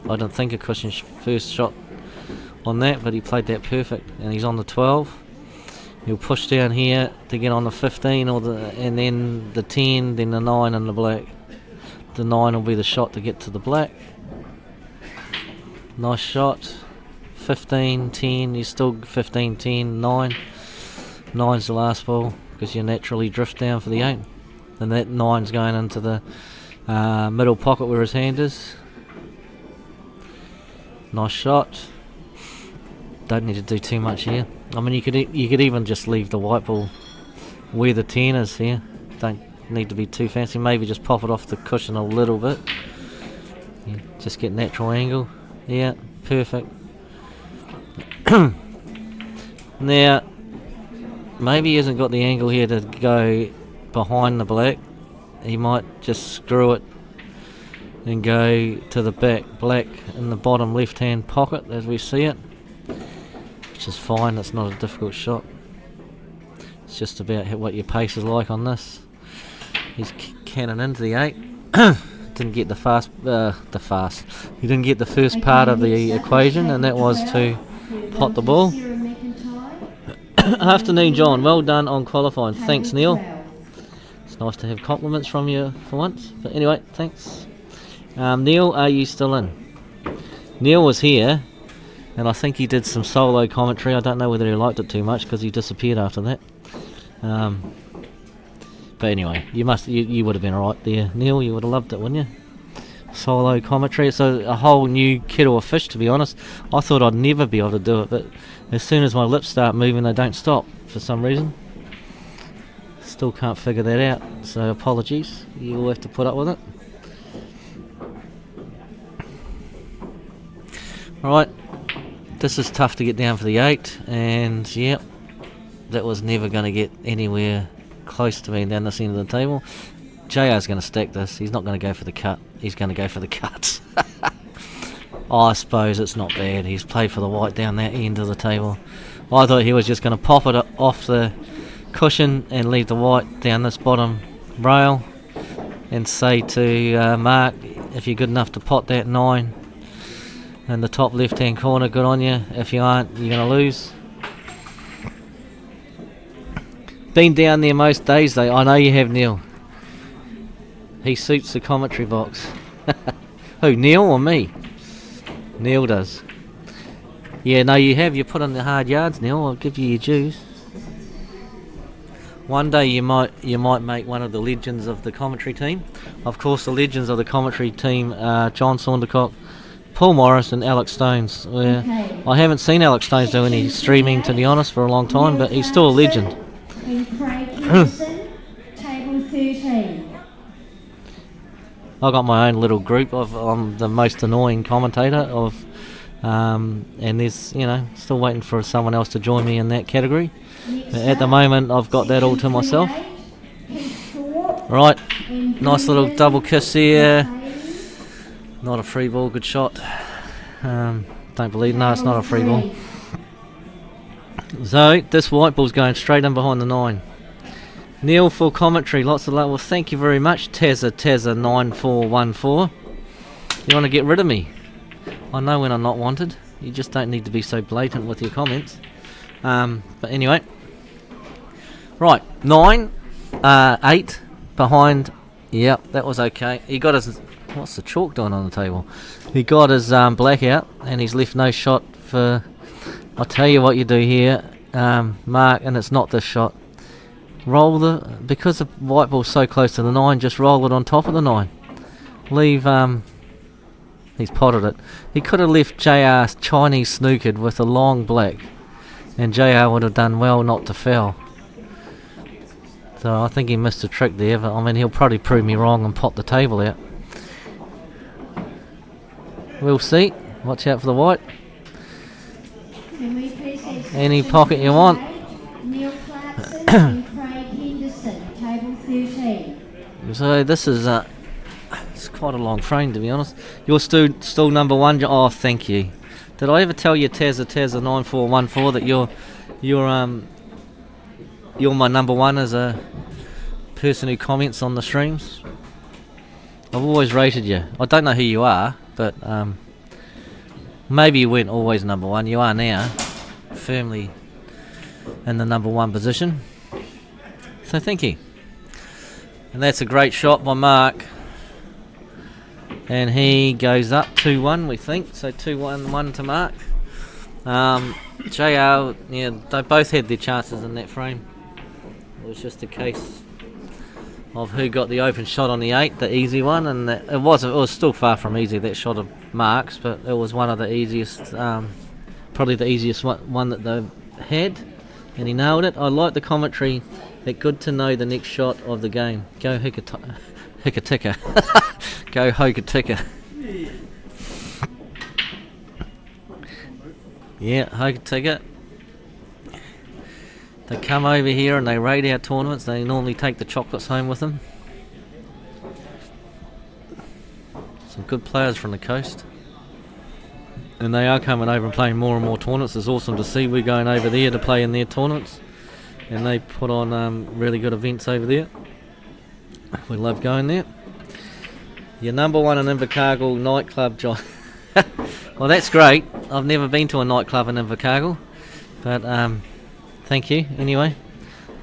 I don't think a cushion first shot on that, but he played that perfect, and he's on the 12. He'll push down here to get on the 15, and then the 10, then the 9 and the black. The 9 will be the shot to get to the black. Nice shot. 15, 10, you're still 15, 10, 9. 9's the last ball, because you naturally drift down for the 8. And that 9's going into the middle pocket where his hand is. Nice shot. Don't need to do too much here. I mean, you could even just leave the white ball where the 10 is here. Don't need to be too fancy. Maybe just pop it off the cushion a little bit. Yeah, just get natural angle. Yeah, perfect. Now, maybe he hasn't got the angle here to go behind the black. He might just screw it and go to the back black in the bottom left hand pocket as we see it, which is fine. It's not a difficult shot. It's just about what your pace is like on this. He's cannon into the 8. Didn't get he didn't get the first part of the equation, and that was to pot the ball. Afternoon, John. Well done on qualifying. Thanks, Neil. It's nice to have compliments from you for once. But anyway, thanks. Neil, are you still in? Neil was here, and I think he did some solo commentary. I don't know whether he liked it too much because he disappeared after that. But anyway, you would have been alright there, Neil. You would have loved it, wouldn't you? Solo commentary. It's a whole new kettle of fish, to be honest. I thought I'd never be able to do it, but as soon as my lips start moving, they don't stop for some reason. Still can't figure that out, so apologies. You'll have to put up with it. Right, this is tough to get down for the 8, and yep, that was never going to get anywhere close to being down this end of the table. JR's going to stack this. He's not going to go for the cut. He's going to go for the cuts. I suppose it's not bad. He's played for the white down that end of the table. I thought he was just going to pop it off the cushion and leave the white down this bottom rail and say to Mark, if you're good enough to pot that 9 in the top left hand corner, good on you. If you aren't, you're going to lose. Been down there most days though. I know you have, Neil. He suits the commentary box. Who, Neil or me? Neil does. Yeah, no, you have. You put in the hard yards, Neil. I'll give you your dues. One day you might make one of the legends of the commentary team. Of course, the legends of the commentary team are John Saundercock, Paul Morris and Alex Stones. I haven't seen Alex Stones do any streaming, to be honest, for a long time, but he's still a legend. Table 13. I've got my own little group. I'm the most annoying commentator of, and there's, still waiting for someone else to join me in that category. But at the moment, I've got that all to myself. Right, nice little double kiss here. Not a free ball, good shot. Don't believe, no, it's not a free ball. So this white ball's going straight in behind the 9. Neil, full commentary, lots of love. Well, thank you very much, Tazza9414. You want to get rid of me? I know when I'm not wanted. You just don't need to be so blatant with your comments. But anyway, right, 9, 8 behind. Yep, that was okay. He got his. What's the chalk doing on the table? He got his blackout, and he's left no shot for. I'll tell you what you do here, Mark, and it's not this shot. Because the white ball's so close to the 9, just roll it on top of the 9. Leave, he's potted it. He could have left JR Chinese snookered with a long black, and JR would have done well not to foul. So I think he missed a trick there, but I mean, he'll probably prove me wrong and pop the table out. We'll see. Watch out for the white. Any pocket you want. Neil Clarkson and Craig Henderson, table 13. So this is it's quite a long frame, to be honest. You're still number 1. Oh, thank you. Did I ever tell you, Tazza9414, that you're my number 1 as a person who comments on the streams? I've always rated you. I don't know who you are, but maybe you weren't always number 1. You are now, firmly in the number 1 position. So thank you. And that's a great shot by Mark. And he goes up 2-1, we think. So 2-1 to Mark. JR, yeah, they both had their chances in that frame. It was just a case of who got the open shot on the 8, the easy one, and it was still far from easy, that shot of Mark's, but it was one of the easiest, probably the easiest one that they had, and he nailed it. I like the commentary. It's good to know the next shot of the game. Go Hikatika. Go Hokitika. Yeah, Hokitika. They come over here and they raid our tournaments. They normally take the chocolates home with them. Some good players from the coast. And they are coming over and playing more and more tournaments. It's awesome to see. We're going over there to play in their tournaments. And they put on really good events over there. We love going there. Your number 1 in Invercargill nightclub, John. Well, that's great. I've never been to a nightclub in Invercargill. But thank you, anyway.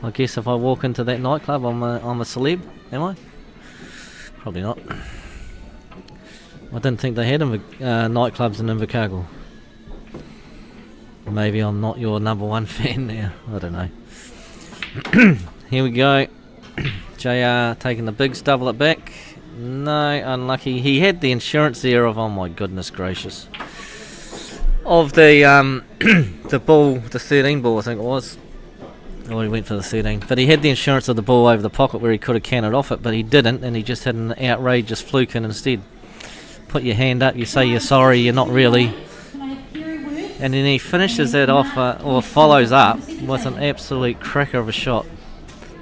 I guess if I walk into that nightclub, I'm a celeb, am I? Probably not. I didn't think they had nightclubs in Invercargill. Maybe I'm not your number one fan now. I don't know. Here we go. JR taking the bigs, double it back. No, unlucky. He had the insurance there of, oh my goodness gracious, of the the ball, the 13 ball I think it was. Oh, he went for the 13. But he had the insurance of the ball over the pocket where he could have canted off it, but he didn't, and he just had an outrageous fluke in instead. Put your hand up, you say you're sorry, you're not really. And then he finishes that off, or follows up, with an absolute cracker of a shot.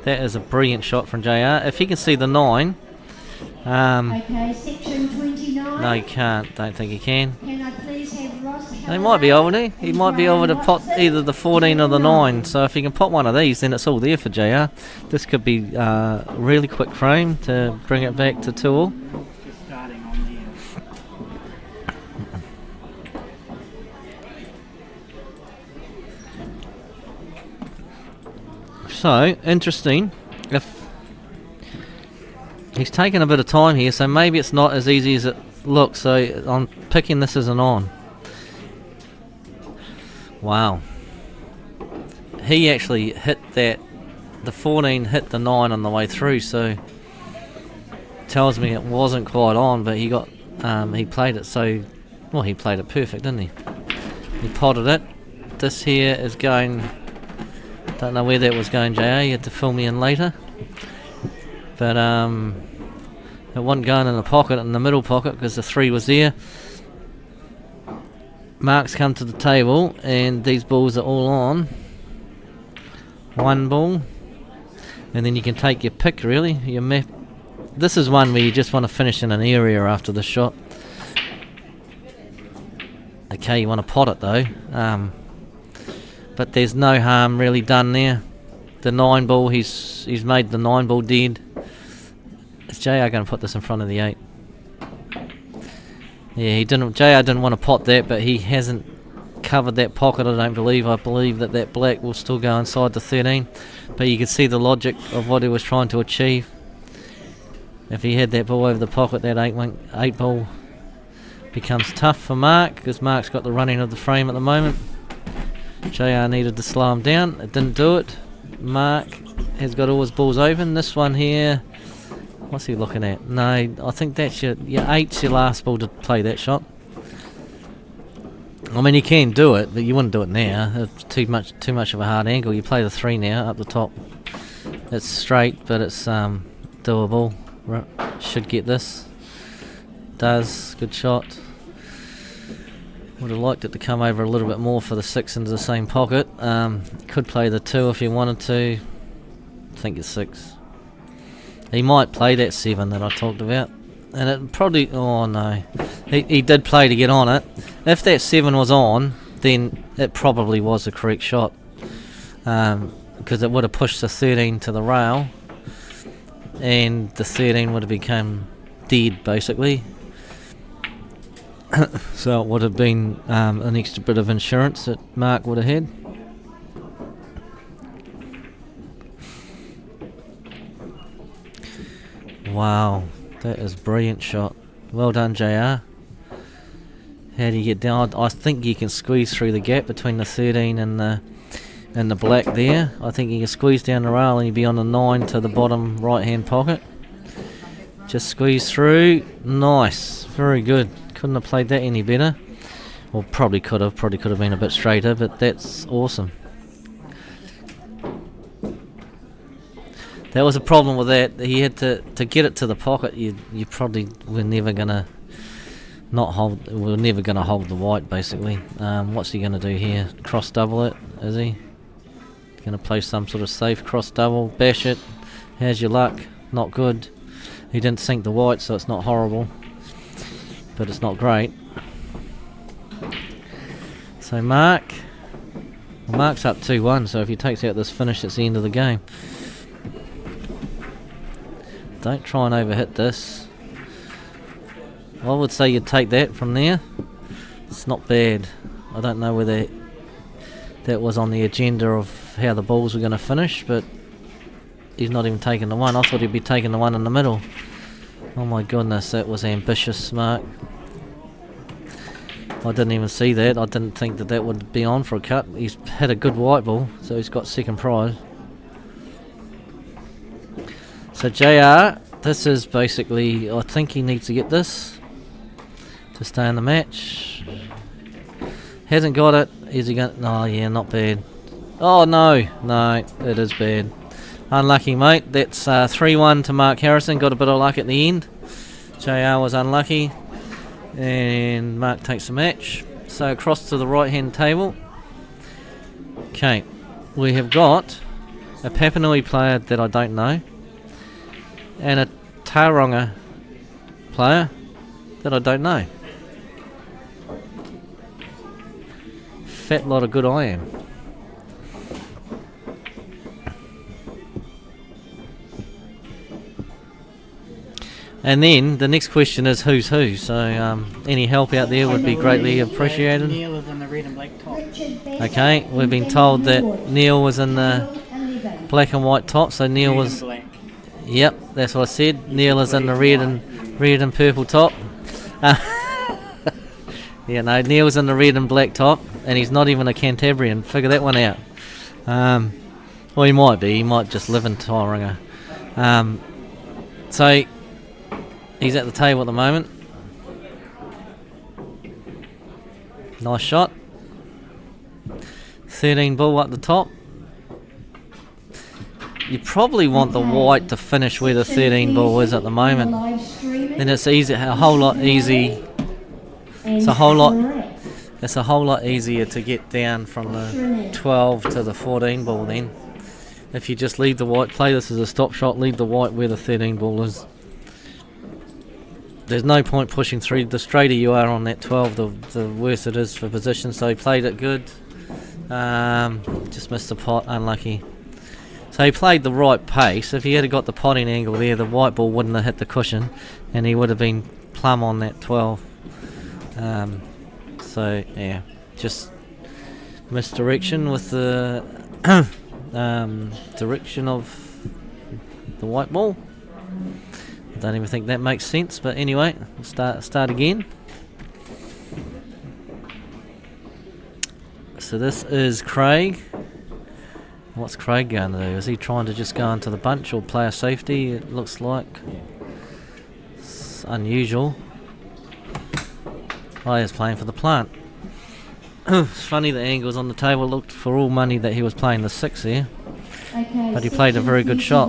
That is a brilliant shot from JR. If he can see the 9... Okay, section 29. no, he can't. Don't think he can. Can I please have Ross He might be able to. He might be able to pot either the 14 or the 9. So if he can pot one of these, then it's all there for JR. This could be really quick frame to bring it back to 2-all. Just starting on there. So, interesting. If he's taken a bit of time here, so maybe it's not as easy as it looks. So I'm picking this as an on. Wow. He actually hit that. The 14 hit the 9 on the way through, so tells me it wasn't quite on, but he got he played it so well. He played it perfect, didn't he? He potted it. This here is going. Don't know where that was going, JR. You had to fill me in later. But it wasn't going in the pocket, in the middle pocket, because the 3 was there. Mark's come to the table, and these balls are all on. One ball, and then you can take your pick, really. Your map. This is one where you just want to finish in an area after the shot. Okay, you want to pot it though. But there's no harm really done there. The 9 ball, he's made the 9 ball dead. Is JR going to put this in front of the 8? Yeah, JR didn't want to pot that, but he hasn't covered that pocket, I don't believe. I believe that black will still go inside the 13. But you can see the logic of what he was trying to achieve. If he had that ball over the pocket, that 8 ball becomes tough for Mark, because Mark's got the running of the frame at the moment. JR needed to slow him down. It didn't do it. Mark has got all his balls open. This one here, what's he looking at? No, I think that's your 8's your last ball to play that shot. I mean, you can do it, but you wouldn't do it now. It's too much of a hard angle. You play the 3 now up the top. It's straight, but it's doable. Should get this. Does. Good shot. Would have liked it to come over a little bit more for the 6 into the same pocket. Could play the 2 if you wanted to. I think it's 6. He might play that 7 that I talked about. And it probably... Oh no. He did play to get on it. If that 7 was on, then it probably was the correct shot. Because it would have pushed the 13 to the rail. And the 13 would have become dead, basically. So it would have been an extra bit of insurance that Mark would have had. Wow, that is a brilliant shot. Well done, JR. How do you get down? I think you can squeeze through the gap between the 13 and the black there. I think you can squeeze down the rail and you'd be on the 9 to the bottom right hand pocket. Just squeeze through. Nice, very good. Couldn't have played that any better. Well, probably could have been a bit straighter, but that's awesome. That was a problem with that. He had to get it to the pocket. You probably were never gonna hold the white, basically. What's he gonna do here? Cross double it? Is he gonna play some sort of safe cross double? Bash it. How's your luck? Not good. He didn't sink the white, so it's not horrible, but it's not great. So Mark's up 2-1, so if he takes out this finish, it's the end of the game. Don't try and overhit this. I would say you'd take that from there. It's not bad. I don't know whether that was on the agenda of how the balls were going to finish, but he's not even taking the one. I thought he'd be taking the one in the middle. Oh my goodness, that was ambitious, Mark. I didn't even see that. I didn't think that that would be on for a cut. He's had a good white ball, so he's got second prize. So JR, this is basically, I think he needs to get this to stay in the match. Hasn't got it. Is he going? Oh yeah, not bad. Oh no, it is bad. Unlucky, mate. That's 3-1 to Mark Harrison. Got a bit of luck at the end. JR was unlucky, and Mark takes the match. So across to the right hand table. Okay, we have got a Papanui player that I don't know, and a Tauranga player that I don't know. Fat lot of good I am. And then the next question is who's who. So any help out there would be greatly appreciated. Neil is in the red and black top. Okay, we've been told that Neil was in the black and white top. So Neil was. Black. Yep, that's what I said. Neil is in the red and purple top. Yeah, no, Neil's in the red and black top, and he's not even a Cantabrian. Figure that one out. Well, he might be. He might just live in Tauranga. So he's at the table at the moment. Nice shot. 13 ball up the top. You probably want the white to finish where the 13 ball is at the moment. Then it's easy, a whole lot easy. It's a whole lot easier to get down from the 12 to the 14 ball then. If you just leave the white, play this as a stop shot, leave the white where the 13 ball is. There's no point pushing through. The straighter you are on that 12, the worse it is for position. So he played it good. Just missed the pot, unlucky. So he played the right pace. If he had got the potting angle there, the white ball wouldn't have hit the cushion, and he would have been plumb on that 12. So yeah, just misdirection with the direction of the white ball. I don't even think that makes sense, but anyway, we'll start again. So this is Craig. What's Craig going to do? Is he trying to just go into the bunch or play a safety? It looks like. It's unusual. Oh, he's playing for the plant. It's funny the angles on the table looked for all money that he was playing the 6 there. Okay, But he played a very good shot.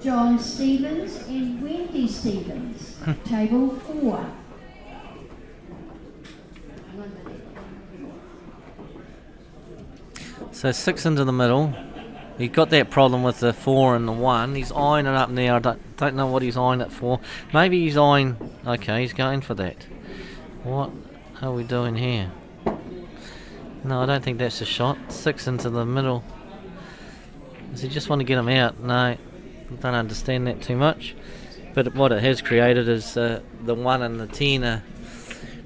John Stevens and Wendy Stevens. Table 4. So 6 into the middle. He got that problem with the 4 and the 1. He's eyeing it up now. I don't know what he's eyeing it for. Maybe he's eyeing... Okay, he's going for that. What are we doing here? No, I don't think that's a shot. 6 into the middle. Does he just want to get him out? No, I don't understand that too much. But what it has created is the 1 and the 10 are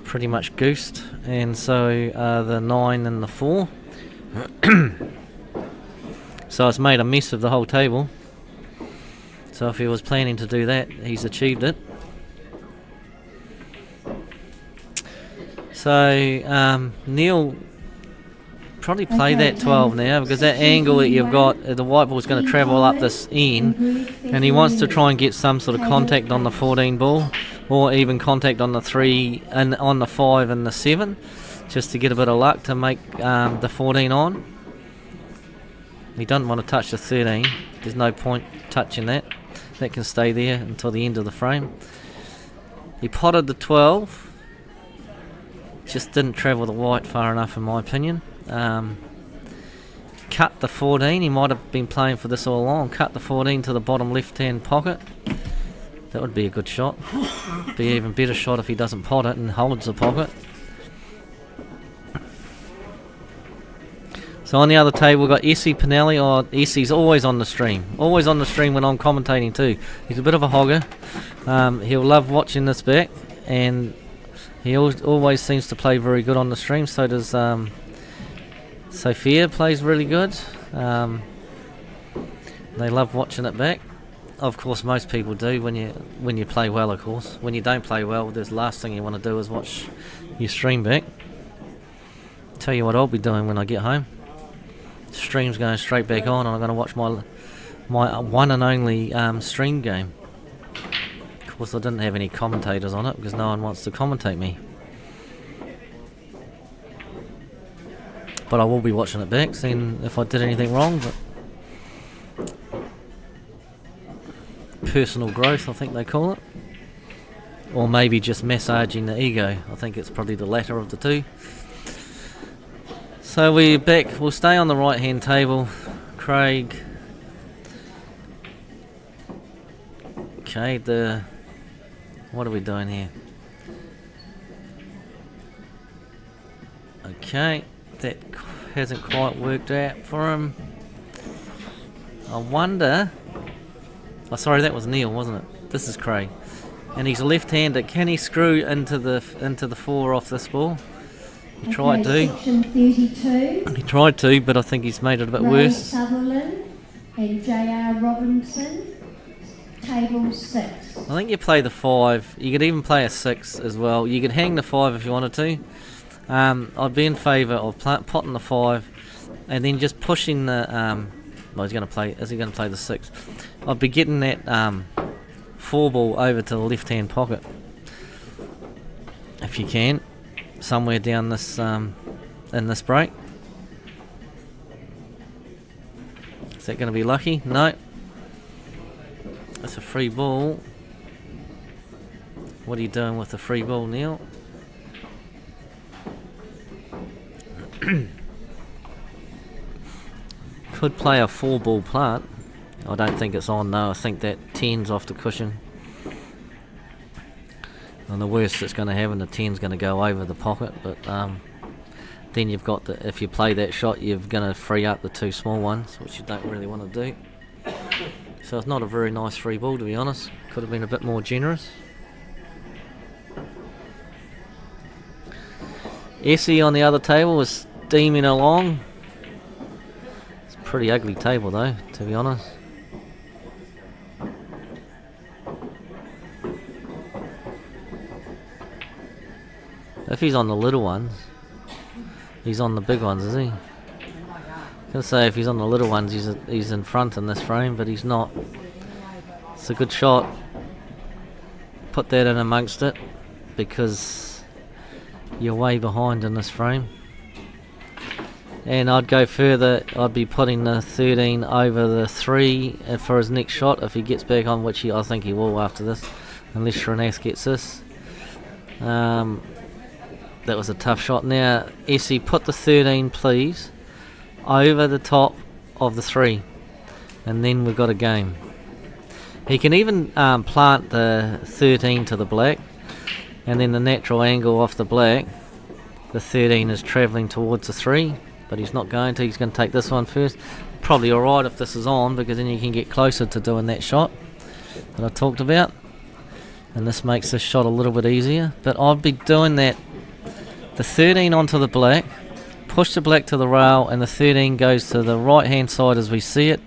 pretty much goosed. And so the 9 and the 4. So it's made a mess of the whole table. So if he was planning to do that, he's achieved it. So Neil probably play that 12 now, because that angle that you've got, the white ball's going to travel up this end, and he wants to try and get some sort of contact on the 14 ball, or even contact on the 3 and on the 5 and the 7, just to get a bit of luck to make the 14 on. He doesn't want to touch the 13. There's no point touching that. That can stay there until the end of the frame. He potted the 12. Just didn't travel the white far enough, in my opinion. Cut the 14. He might have been playing for this all along. Cut the 14 to the bottom left-hand pocket. That would be a good shot. Be an even better shot if he doesn't pot it and holds the pocket. So on the other table we've got Essie Pinelli. Oh, Essie's always on the stream. Always on the stream when I'm commentating too. He's a bit of a hogger. He'll love watching this back, and he always seems to play very good on the stream. So does Sophia, plays really good. They love watching it back. Of course, most people do when you play well, of course. When you don't play well, the last thing you want to do is watch your stream back. Tell you what I'll be doing when I get home. Stream's going straight back on, and I'm going to watch my one and only stream game. Of course, I didn't have any commentators on it because no one wants to commentate me. But I will be watching it back, seeing if I did anything wrong. But personal growth, I think they call it. Or maybe just massaging the ego. I think it's probably the latter of the two. So we're back. We'll stay on the right hand table. Craig. Okay, what are we doing here? Okay, that hasn't quite worked out for him. I wonder. Oh, sorry, that was Neil, wasn't it? This is Craig, and he's a left-hander. Can he screw into the 4 off this ball? He tried to. Section 32. He tried to, but I think he's made it a bit Ray worse. Sutherland and J.R. Robinson. Table 6. I think you play the 5. You could even play a 6 as well. You could hang the 5 if you wanted to. I'd be in favour of potting the 5 and then just pushing the. Well, he's going to play. Is he going to play the 6? I'd be getting that 4 ball over to the left-hand pocket if you can, somewhere down this in this break. Is that going to be lucky? No. That's a free ball. What are you doing with the free ball, Neil? Could play a 4 ball plant. I don't think it's on though. I think that 10's off the cushion. And the worst it's going to have, and the 10's going to go over the pocket. But then you've got if you play that shot, you're going to free up the 2 small ones, which you don't really want to do. So it's not a very nice free ball, to be honest. Could have been a bit more generous. Essie on the other table is steaming along. It's a pretty ugly table though, to be honest. If he's on the little ones, he's on the big ones, is he? I was gonna say if he's on the little ones, he's in front in this frame, but he's not. It's a good shot. Put that in amongst it because you're way behind in this frame. And I'd go further. I'd be putting the 13 over the 3 for his next shot if he gets back on, which I think he will after this, unless Shrinath gets this. That was a tough shot. Now, Essie, put the 13, please, over the top of the 3, and then we've got a game. He can even plant the 13 to the black, and then the natural angle off the black, the 13 is travelling towards the 3, but he's not going to. He's going to take this one first. Probably alright if this is on, because then you can get closer to doing that shot that I talked about, and this makes this shot a little bit easier. But I'd be doing that, the 13 onto the black, push the black to the rail, and the 13 goes to the right hand side as we see it,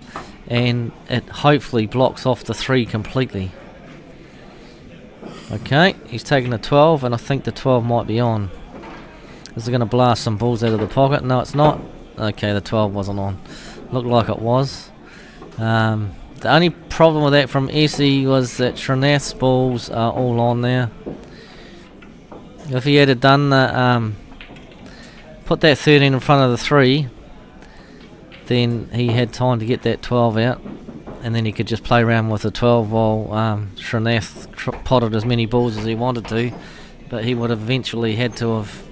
and it hopefully blocks off the 3 completely. Okay, he's taking the 12, and I think the 12 might be on. Is it going to blast some balls out of the pocket? No, it's not. Okay, the 12 wasn't on. Looked like it was. The only problem with that from Essie was that Shrinath's balls are all on there. If he had done the put that 13 in front of the 3, then he had time to get that 12 out, and then he could just play around with the 12 while Shrinath potted as many balls as he wanted to, but he would have eventually had to have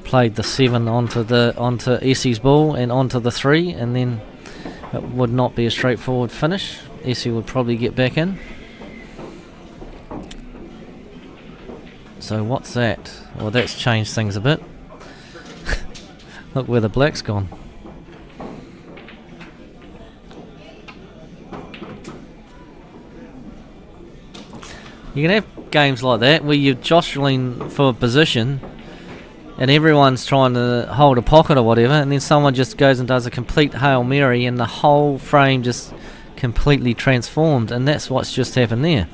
played the 7 onto Essie's ball and onto the 3, and then it would not be a straightforward finish. Essie would probably get back in. So what's that? Well, that's changed things a bit. Look where the black's gone. You can have games like that where you're jostling for a position and everyone's trying to hold a pocket or whatever, and then someone just goes and does a complete Hail Mary and the whole frame just completely transformed, and that's what's just happened there.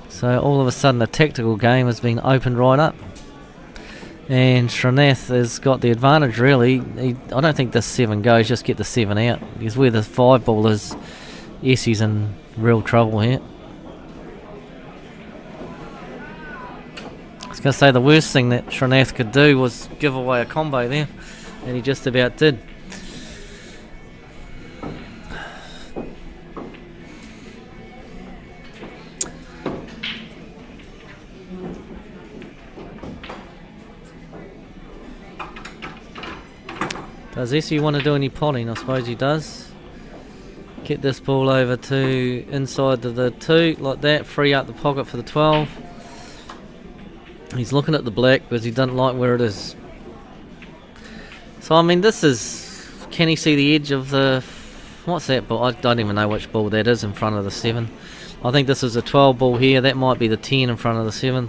So all of a sudden the tactical game has been opened right up, and Srinath has got the advantage really. I don't think this 7 goes, just get the 7 out, because where the 5 ball is, Essie's in real trouble here. I was going to say the worst thing that Srinath could do was give away a combo there, and he just about did. Does Essie want to do any potting? I suppose he does. Get this ball over to inside to the 2 like that, free up the pocket for the 12. He's looking at the black because he doesn't like where it is. So I mean, this is, can he see the edge of the, what's that ball? I don't even know which ball that is in front of the 7. I think this is a 12 ball here. That might be the 10 in front of the 7.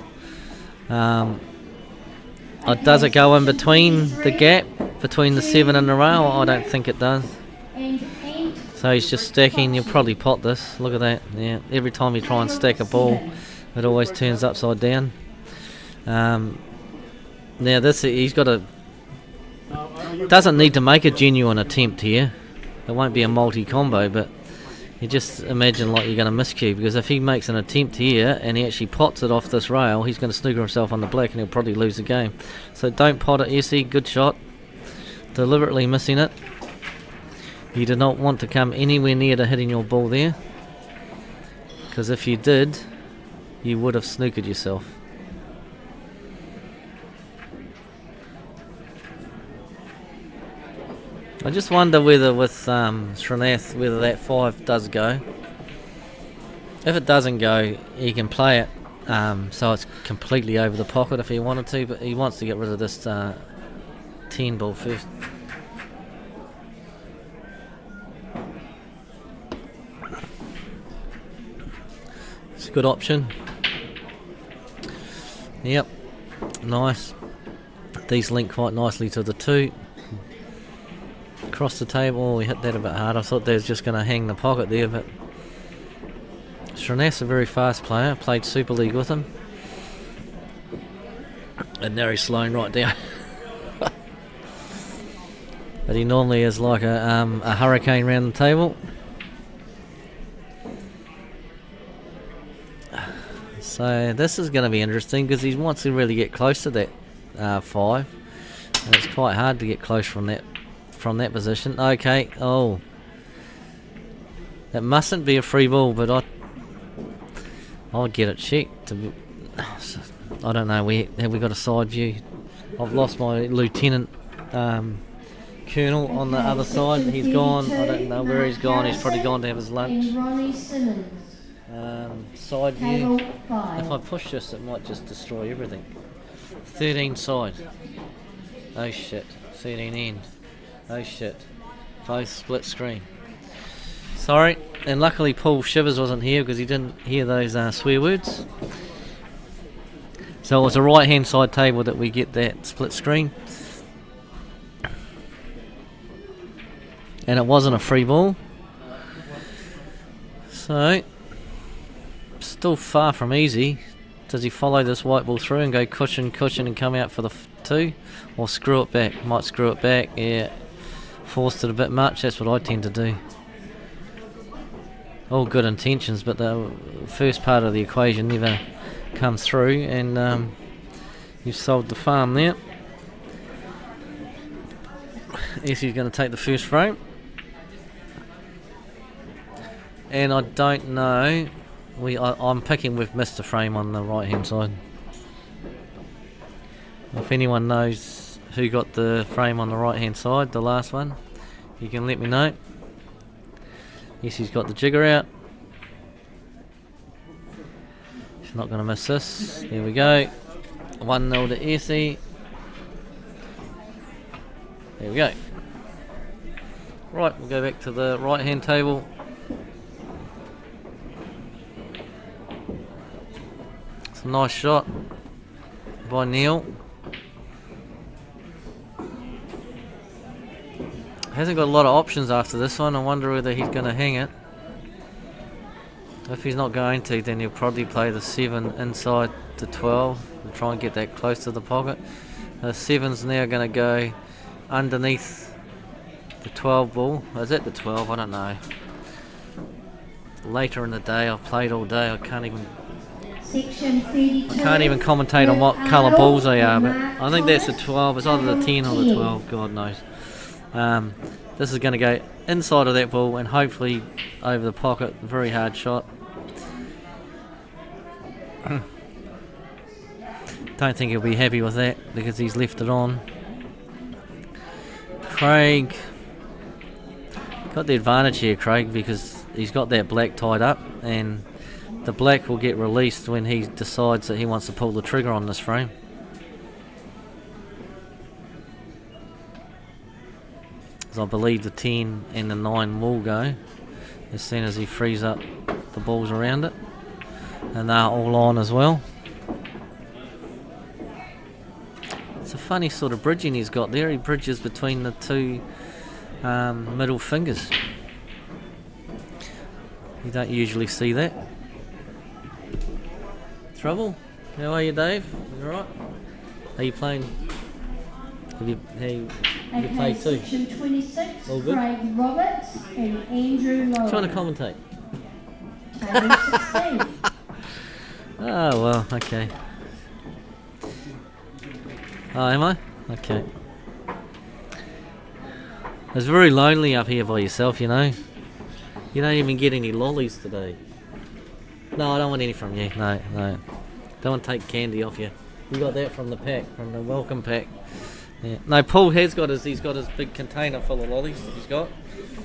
Does it go in between the gap between the 7 and the rail? I don't think it does. So he's just stacking. You'll probably pot this. Look at that. Yeah. Every time you try and stack a ball, it always turns upside down. Now this, he's got a, doesn't need to make a genuine attempt here. It won't be a multi-combo, but you just imagine like you're going to miscue, because if he makes an attempt here and he actually pots it off this rail, he's going to snooker himself on the black and he'll probably lose the game. So don't pot it, Essie. Good shot. Deliberately missing it. You did not want to come anywhere near to hitting your ball there, because if you did, you would have snookered yourself. I just wonder whether with Srinath, whether that 5 does go. If it doesn't go, he can play it so it's completely over the pocket if he wanted to, but he wants to get rid of this 10 ball first. It's a good option. Yep, nice. These link quite nicely to the 2. Across the table. Oh, we hit that a bit hard. I thought they was just going to hang the pocket there, but Srinath's a very fast player. Played Super League with him, and now he's slowing right down. But he normally is like a hurricane round the table. So this is going to be interesting, because he wants to really get close to that 5, and it's quite hard to get close from that position. Okay, oh, that mustn't be a free ball, but I'll get it checked. I don't know, have we got a side view? I've lost my lieutenant colonel on the other side. He's gone. I don't know where he's gone. He's probably gone to have his lunch. Side view. If I push this, it might just destroy everything. 13 side. Oh shit. 13 end. Oh shit. Both split screen. Sorry. And luckily Paul Shivers wasn't here, because he didn't hear those swear words. So it was a right hand side table that we get that split screen. And it wasn't a free ball. So still far from easy. Does he follow this white ball through and go cushion and come out for the 2? Or screw it back? Might screw it back. Yeah. Forced it a bit much. That's what I tend to do. All good intentions, but the first part of the equation never comes through, and you've sold the farm there. Essie's going to take the first frame. And I don't know. I'm picking with Mr. Frame on the right hand side. If anyone knows who got the frame on the right hand side, the last one, you can let me know. Yes, he's got the jigger out. He's not going to miss this. There we go. 1-0 to Essie. There we go. Right, we'll go back to the right hand table. It's a nice shot by Neil. Hasn't got a lot of options after this one. I wonder whether he's going to hang it. If he's not going to, then he'll probably play the 7 inside the 12 and try and get that close to the pocket. The 7's now going to go underneath the 12 ball. Is that the 12? I don't know. Later in the day, I've played all day. I can't even commentate on what colour balls they are, but I think that's the 12. It's either the 10 or the 12, God knows. This is going to go inside of that ball and hopefully over the pocket. Very hard shot. Don't think he'll be happy with that because he's left it on. Craig got the advantage here, Craig, because he's got that black tied up, and the black will get released when he decides that he wants to pull the trigger on this frame. So I believe the 10 and the 9 will go as soon as he frees up the balls around it, and they're all on as well. It's a funny sort of bridging he's got there. He bridges between the two middle fingers. You don't usually see that. Trouble? How are you, Dave? You alright? Are you playing? Have you played too? Section 26, All good? Craig Roberts and Andrew Lowe. Trying to commentate. Table 16. Oh, well, okay. Oh, am I? Okay. It's very lonely up here by yourself, you know. You don't even get any lollies today. No, I don't want any from you. No. Don't want to take candy off you. You got that from the pack, from the welcome pack. Yeah. No, Paul has got he's got his big container full of lollies that he's got,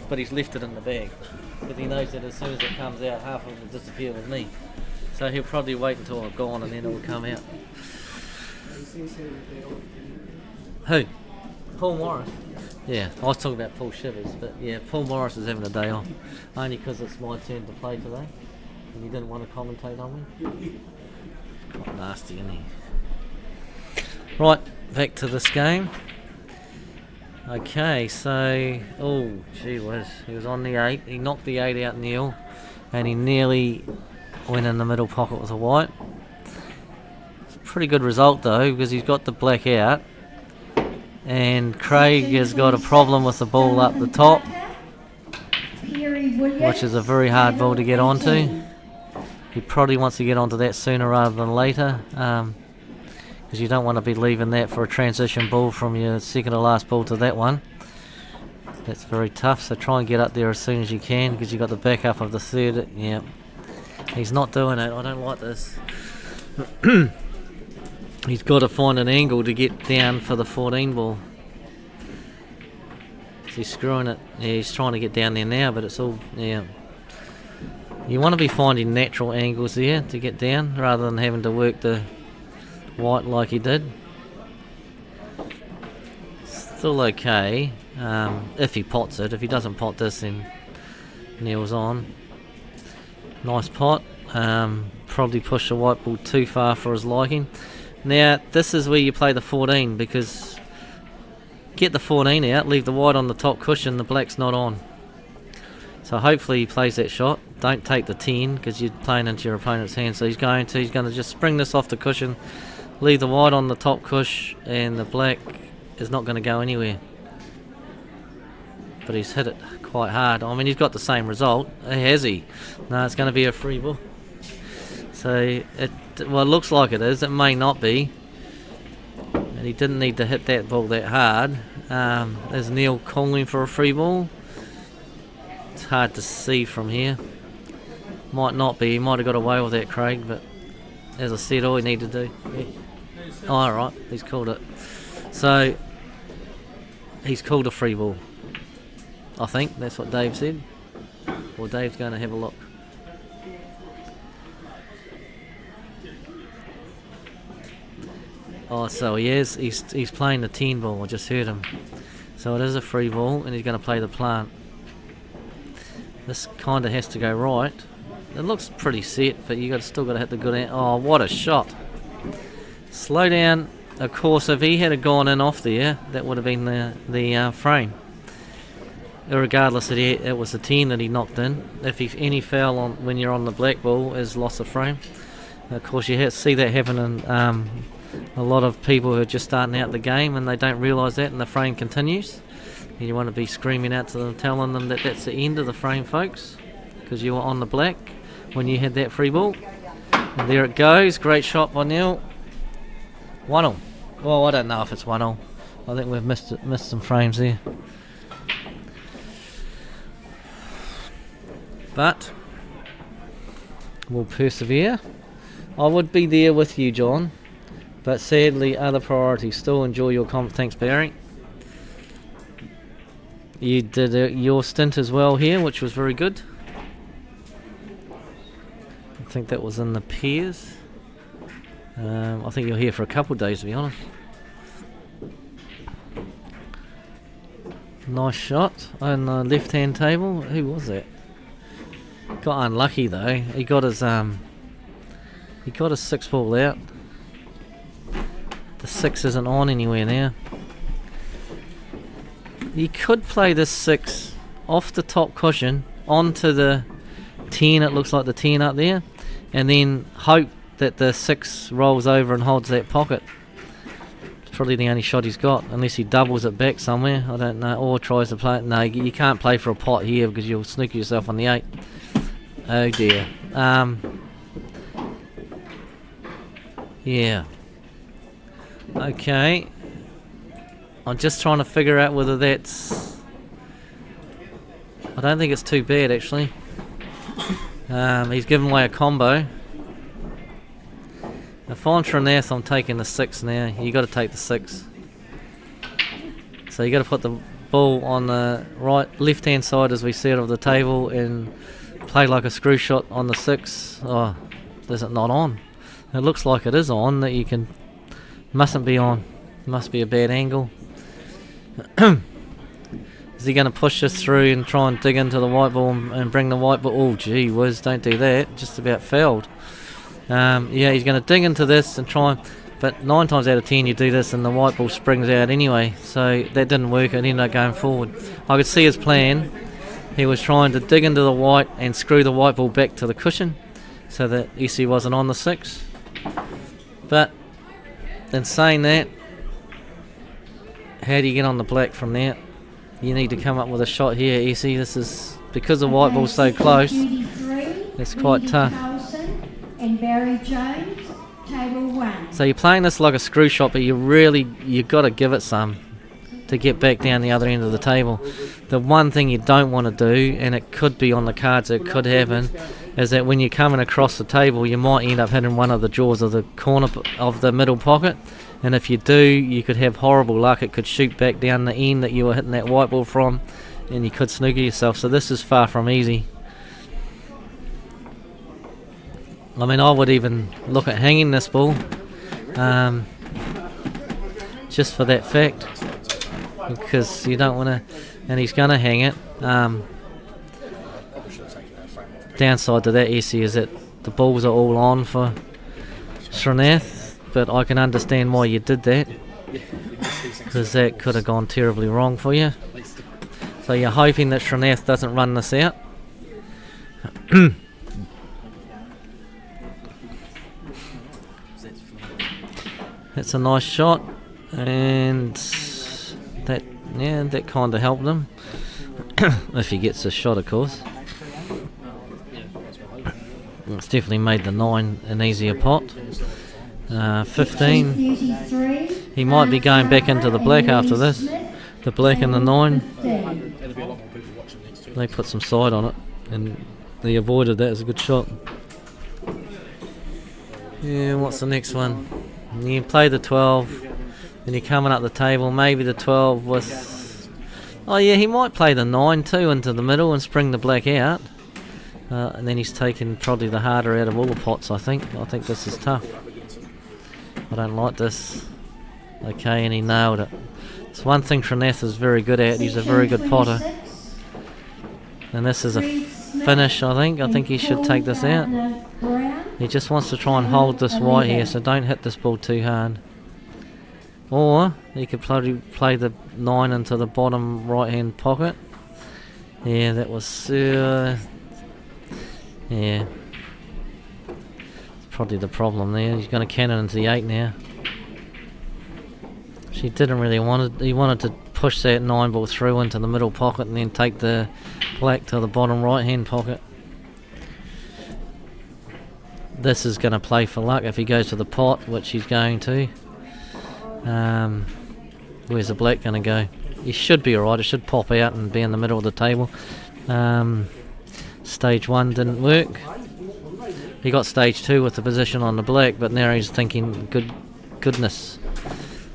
but he's left it in the bag. Because he knows that as soon as it comes out, half of it will disappear with me. So he'll probably wait until I've gone and then it will come out. Who? Paul Morris. Yeah, I was talking about Paul Shivers, but yeah, Paul Morris is having a day off. Only because it's my turn to play today. And he didn't want to commentate on me. Quite nasty, isn't he? Right, back to this game. Okay, so... Oh, gee whiz. He was on the 8. He knocked the 8 out in the hill. And he nearly went in the middle pocket with a white. It's a pretty good result, though, because he's got the black out. And Craig has got a problem with the ball up the top, which is a very hard ball to get onto. He probably wants to get onto that sooner rather than later, because you don't want to be leaving that for a transition ball from your second to last ball to that one. That's very tough, so try and get up there as soon as you can, because you've got the backup of the third. Yeah, he's not doing it. I don't like this. He's got to find an angle to get down for the 14 ball. He's screwing it. Yeah, he's trying to get down there now, but it's all... Yeah. You want to be finding natural angles there to get down, rather than having to work the white like he did. Still okay, if he pots it. If he doesn't pot this, then Neil's on. Nice pot. Probably pushed the white ball too far for his liking. Now, this is where you play the 14, because get the 14 out, leave the white on the top cushion, the black's not on. So hopefully he plays that shot. Don't take the 10, because you're playing into your opponent's hand. So he's going to just spring this off the cushion, leave the white on the top cush, and the black is not going to go anywhere. But he's hit it quite hard. I mean, he's got the same result. Has he? No, it's going to be a free ball. So it looks like it is. It may not be. And he didn't need to hit that ball that hard. Is Neil calling for a free ball? It's hard to see from here. Might not be. He might have got away with that, Craig. But as I said, all we need to do. Yeah. Oh, all right. He's called it. So he's called a free ball. I think that's what Dave said. Well, Dave's going to have a look. Oh, so he is. He's playing the 10 ball. I just heard him. So it is a free ball, and he's going to play the plant. This kind of has to go right. It looks pretty set, but you still got to hit the good end. Oh, what a shot! Slow down. Of course, if he had gone in off there, that would have been the frame. regardless that it was a 10 that he knocked in. If any foul on when you're on the black ball is loss of frame. Of course, you see that happen in a lot of people who are just starting out the game and they don't realise that, and the frame continues. And you want to be screaming out to them, telling them that that's the end of the frame, folks, because you were on the black when you had that free ball. And there it goes. Great shot by Neil. 1-all. Well, I don't know if it's 1-all. I think we've missed some frames there. But we'll persevere. I would be there with you, John, but sadly other priorities. Still enjoy your thanks, Barry. You did your stint as well here, which was very good. I think that was in the pairs. I think you're here for a couple of days, to be honest. Nice shot on the left-hand table. Who was that? Got unlucky though. He got his 6 ball out. The 6 isn't on anywhere now. You could play this 6 off the top cushion onto the 10. It looks like the 10 up there, and then hope that the 6 rolls over and holds that pocket. It's probably the only shot he's got, unless he doubles it back somewhere. I don't know, or tries to play it. No, you can't play for a pot here because you'll sneak yourself on the 8. Oh dear. Yeah. Okay. I'm just trying to figure out whether that's... I don't think it's too bad, actually. He's given away a combo. If I'm Trineth, I'm taking the 6 now. You got to take the 6. So you got to put the ball on the left-hand side, as we said, of the table, and play like a screw shot on the 6. Oh, is it not on? It looks like it is on. That you can... Mustn't be on. Must be a bad angle. Is he going to push this through and try and dig into the white ball and bring the white ball? Oh, gee whiz, don't do that. Just about failed. Yeah, he's going to dig into this and try, but 9 times out of 10 you do this and the white ball springs out anyway. So that didn't work. It ended up going forward. I could see his plan. He was trying to dig into the white and screw the white ball back to the cushion so that Essie wasn't on the 6. But in saying that, how do you get on the black from there? You need to come up with a shot here, Essie. This is, because the white ball's so close, it's quite tough. And Barry Jones, table 1. So you're playing this like a screw shot, but you've got to give it some to get back down the other end of the table. The one thing you don't want to do, and it could be on the cards, it could happen, is that when you're coming across the table, you might end up hitting one of the jaws of the corner of the middle pocket. And if you do, you could have horrible luck. It could shoot back down the end that you were hitting that white ball from, and you could snooker yourself. So this is far from easy. I mean, I would even look at hanging this ball, just for that fact, because you don't want to, and he's going to hang it. Downside to that, Essie, is that the balls are all on for Srinath. But I can understand why you did that, because that could have gone terribly wrong for you. So you're hoping that Srinath doesn't run this out. That's a nice shot, and that kind of helped him. If he gets a shot, of course. It's definitely made the 9 an easier pot. 15. He might be going back into the black after this. The black and the 9. They put some side on it, and they avoided that as a good shot. Yeah, what's the next one? You play the 12, and you're coming up the table. Maybe the 12 with... Oh yeah, he might play the 9 too into the middle and spring the black out. And then he's taken probably the harder out of all the pots, I think. I think this is tough. I don't like this. Okay, and he nailed it. It's one thing Trineth is very good at. He's a very good potter. And this is a finish, I think. I think he should take this out. He just wants to try and hold this white here, so don't hit this ball too hard. Or he could probably play the 9 into the bottom right hand pocket Yeah, that was... yeah. Probably the problem there. He's going to cannon into the 8 now. She didn't really want it. He wanted to push that 9 ball through into the middle pocket and then take the black to the bottom right hand pocket. This is going to play for luck if he goes to the pot, which he's going to. Where's the black going to go? He should be alright. It should pop out and be in the middle of the table. Stage 1 didn't work. He got stage 2 with the position on the black, but now he's thinking, goodness,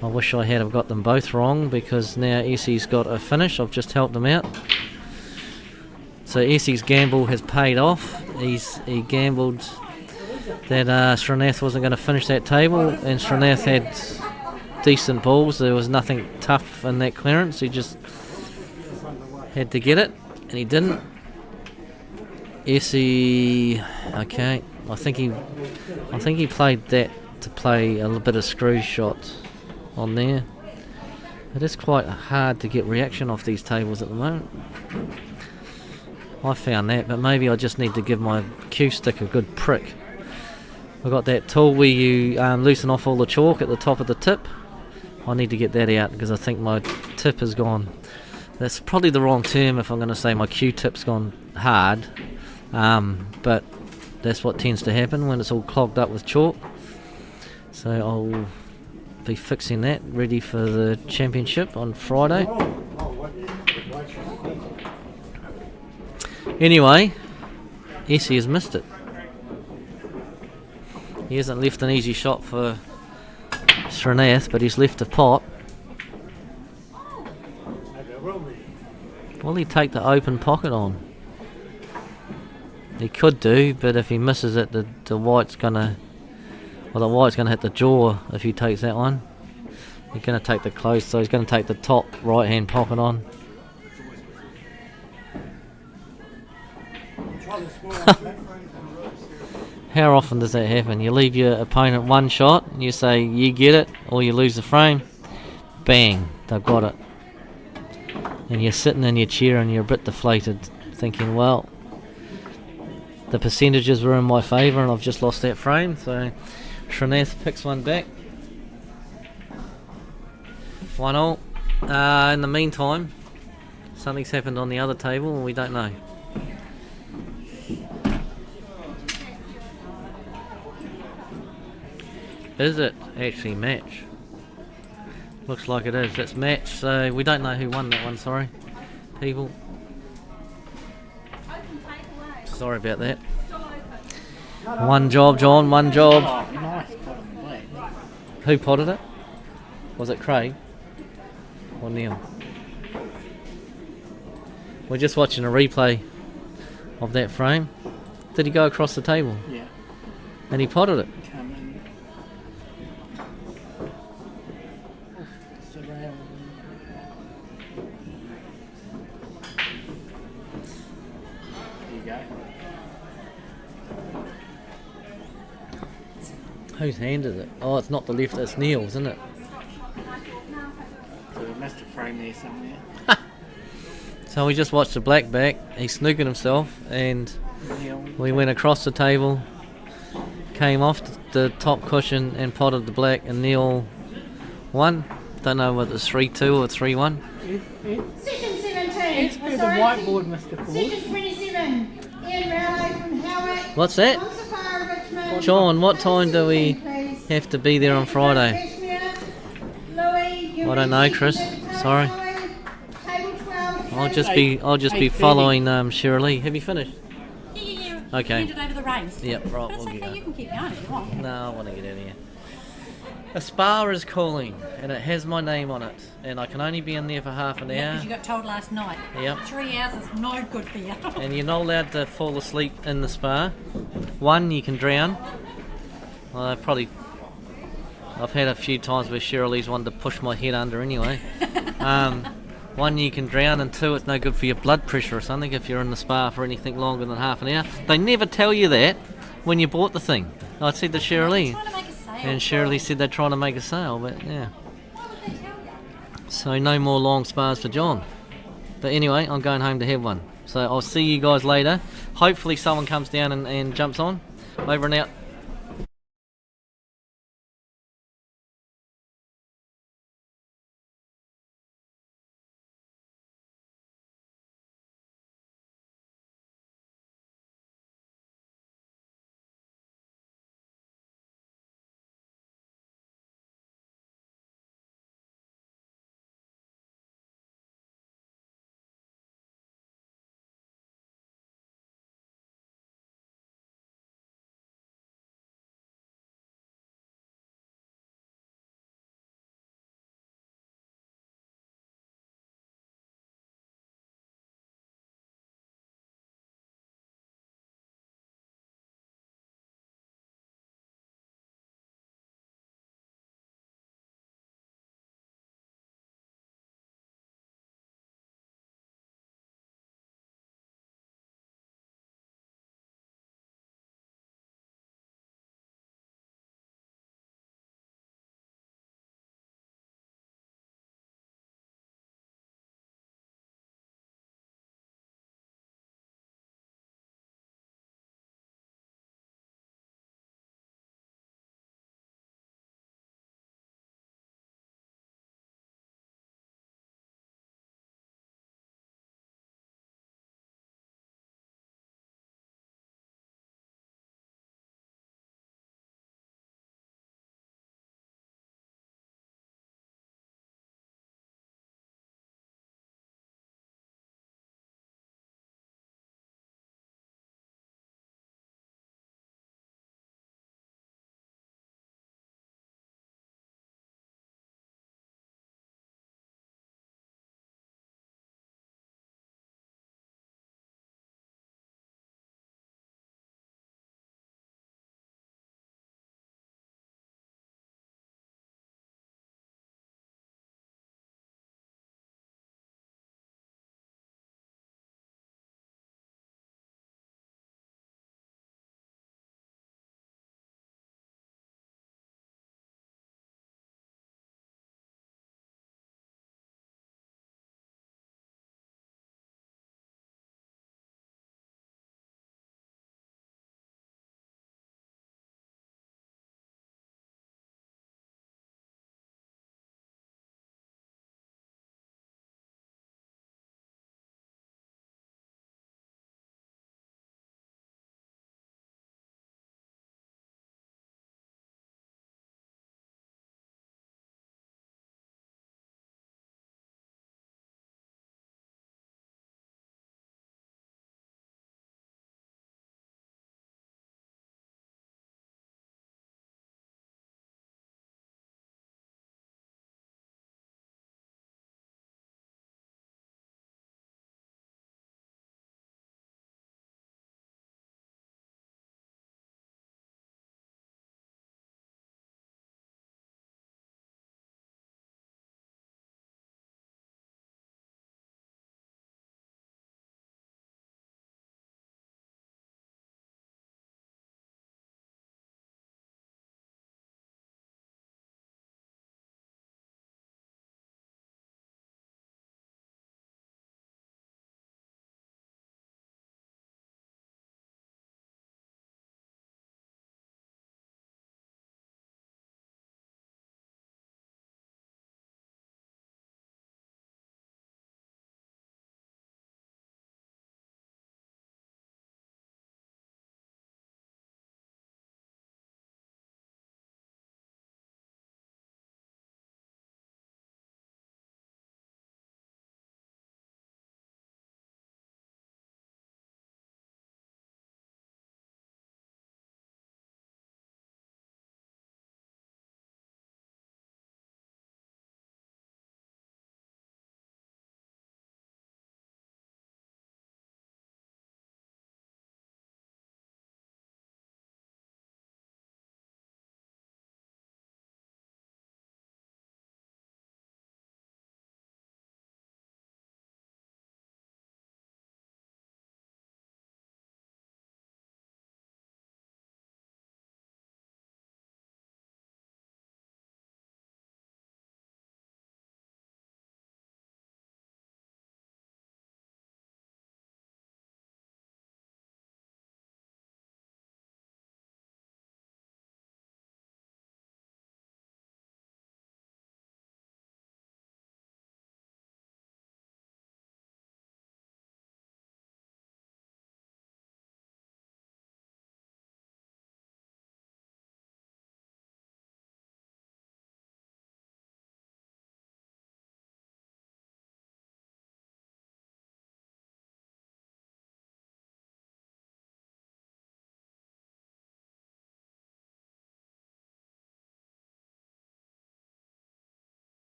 I wish I had have got them both wrong, because now Essie's got a finish. I've just helped him out. So Essie's gamble has paid off. He gambled that Srinath wasn't going to finish that table, and Srinath had decent balls. There was nothing tough in that clearance. He just had to get it, and he didn't. Essie, okay. I think he played that to play a little bit of screw shot on there. It is quite hard to get reaction off these tables at the moment. I found that, but maybe I just need to give my cue stick a good prick. I've got that tool where you loosen off all the chalk at the top of the tip. I need to get that out because I think my tip has gone. That's probably the wrong term if I'm going to say my cue tip's gone hard. But that's what tends to happen when it's all clogged up with chalk. So I'll be fixing that, ready for the championship on Friday. Anyway, Essie has missed it. He hasn't left an easy shot for Srinath, but he's left a pot. Will he take the open pocket on? He could do, but if he misses it, the white's gonna hit the jaw if he takes that one. He's gonna take the close, so he's gonna take the top right hand pocket on. How often does that happen? You leave your opponent one shot, and you say you get it, or you lose the frame. Bang, they've got it. And you're sitting in your chair and you're a bit deflated, thinking, well, the percentages were in my favour and I've just lost that frame. So Srinath picks one back. 1-all. In the meantime, something's happened on the other table and we don't know. Is it actually match? Looks like it is. It's match, so we don't know who won that one, sorry. People. Sorry about that. One job, John, one job. Oh, nice pot on the black. Who potted it? Was it Craig? Or Neil? We're just watching a replay of that frame. Did he go across the table? Yeah. And he potted it. Come in. Surround. There you go. Whose hand is it? Oh, it's not the left, it's Neil's, isn't it? So we missed a frame there somewhere. So we just watched the black back. He snookered himself and we went across the table, came off the top cushion and potted the black, and Neil won. Don't know whether it's 3-2 or 3-1. Second 17. It's for the whiteboard, Mr. Ford. Second 27. Ian Rowley from Howick. What's that? Monsafara Richmond. John, what time do we Please. have to be there on Friday? Louis, I don't know, Chris. Sorry. Table 12. I'll just be 8:30. following Shirley. Have you finished? Yeah. Okay. Hand it over the reins. Yep, right, That's we'll okay, get you going. can keep going if you want. No, I want to get out of here. A spa is calling, and it has my name on it, and I can only be in there for half an Yeah, hour. because you got told last night. Yep. 3 hours is no good for you. And you're not allowed to fall asleep in the spa. One, you can drown. I've had a few times where Shirley's wanted to push my head under anyway. One, you can drown, and two, it's no good for your blood pressure or something if you're in the spa for anything longer than half an hour. They never tell you that when you bought the thing. I said to Shirley, Trying to make a sale. and Shirley said they're trying to make a sale, but yeah. Why would they tell you? So no more long spas for John. But anyway, I'm going home to have one. So I'll see you guys later. Hopefully someone comes down and jumps on. Over and out.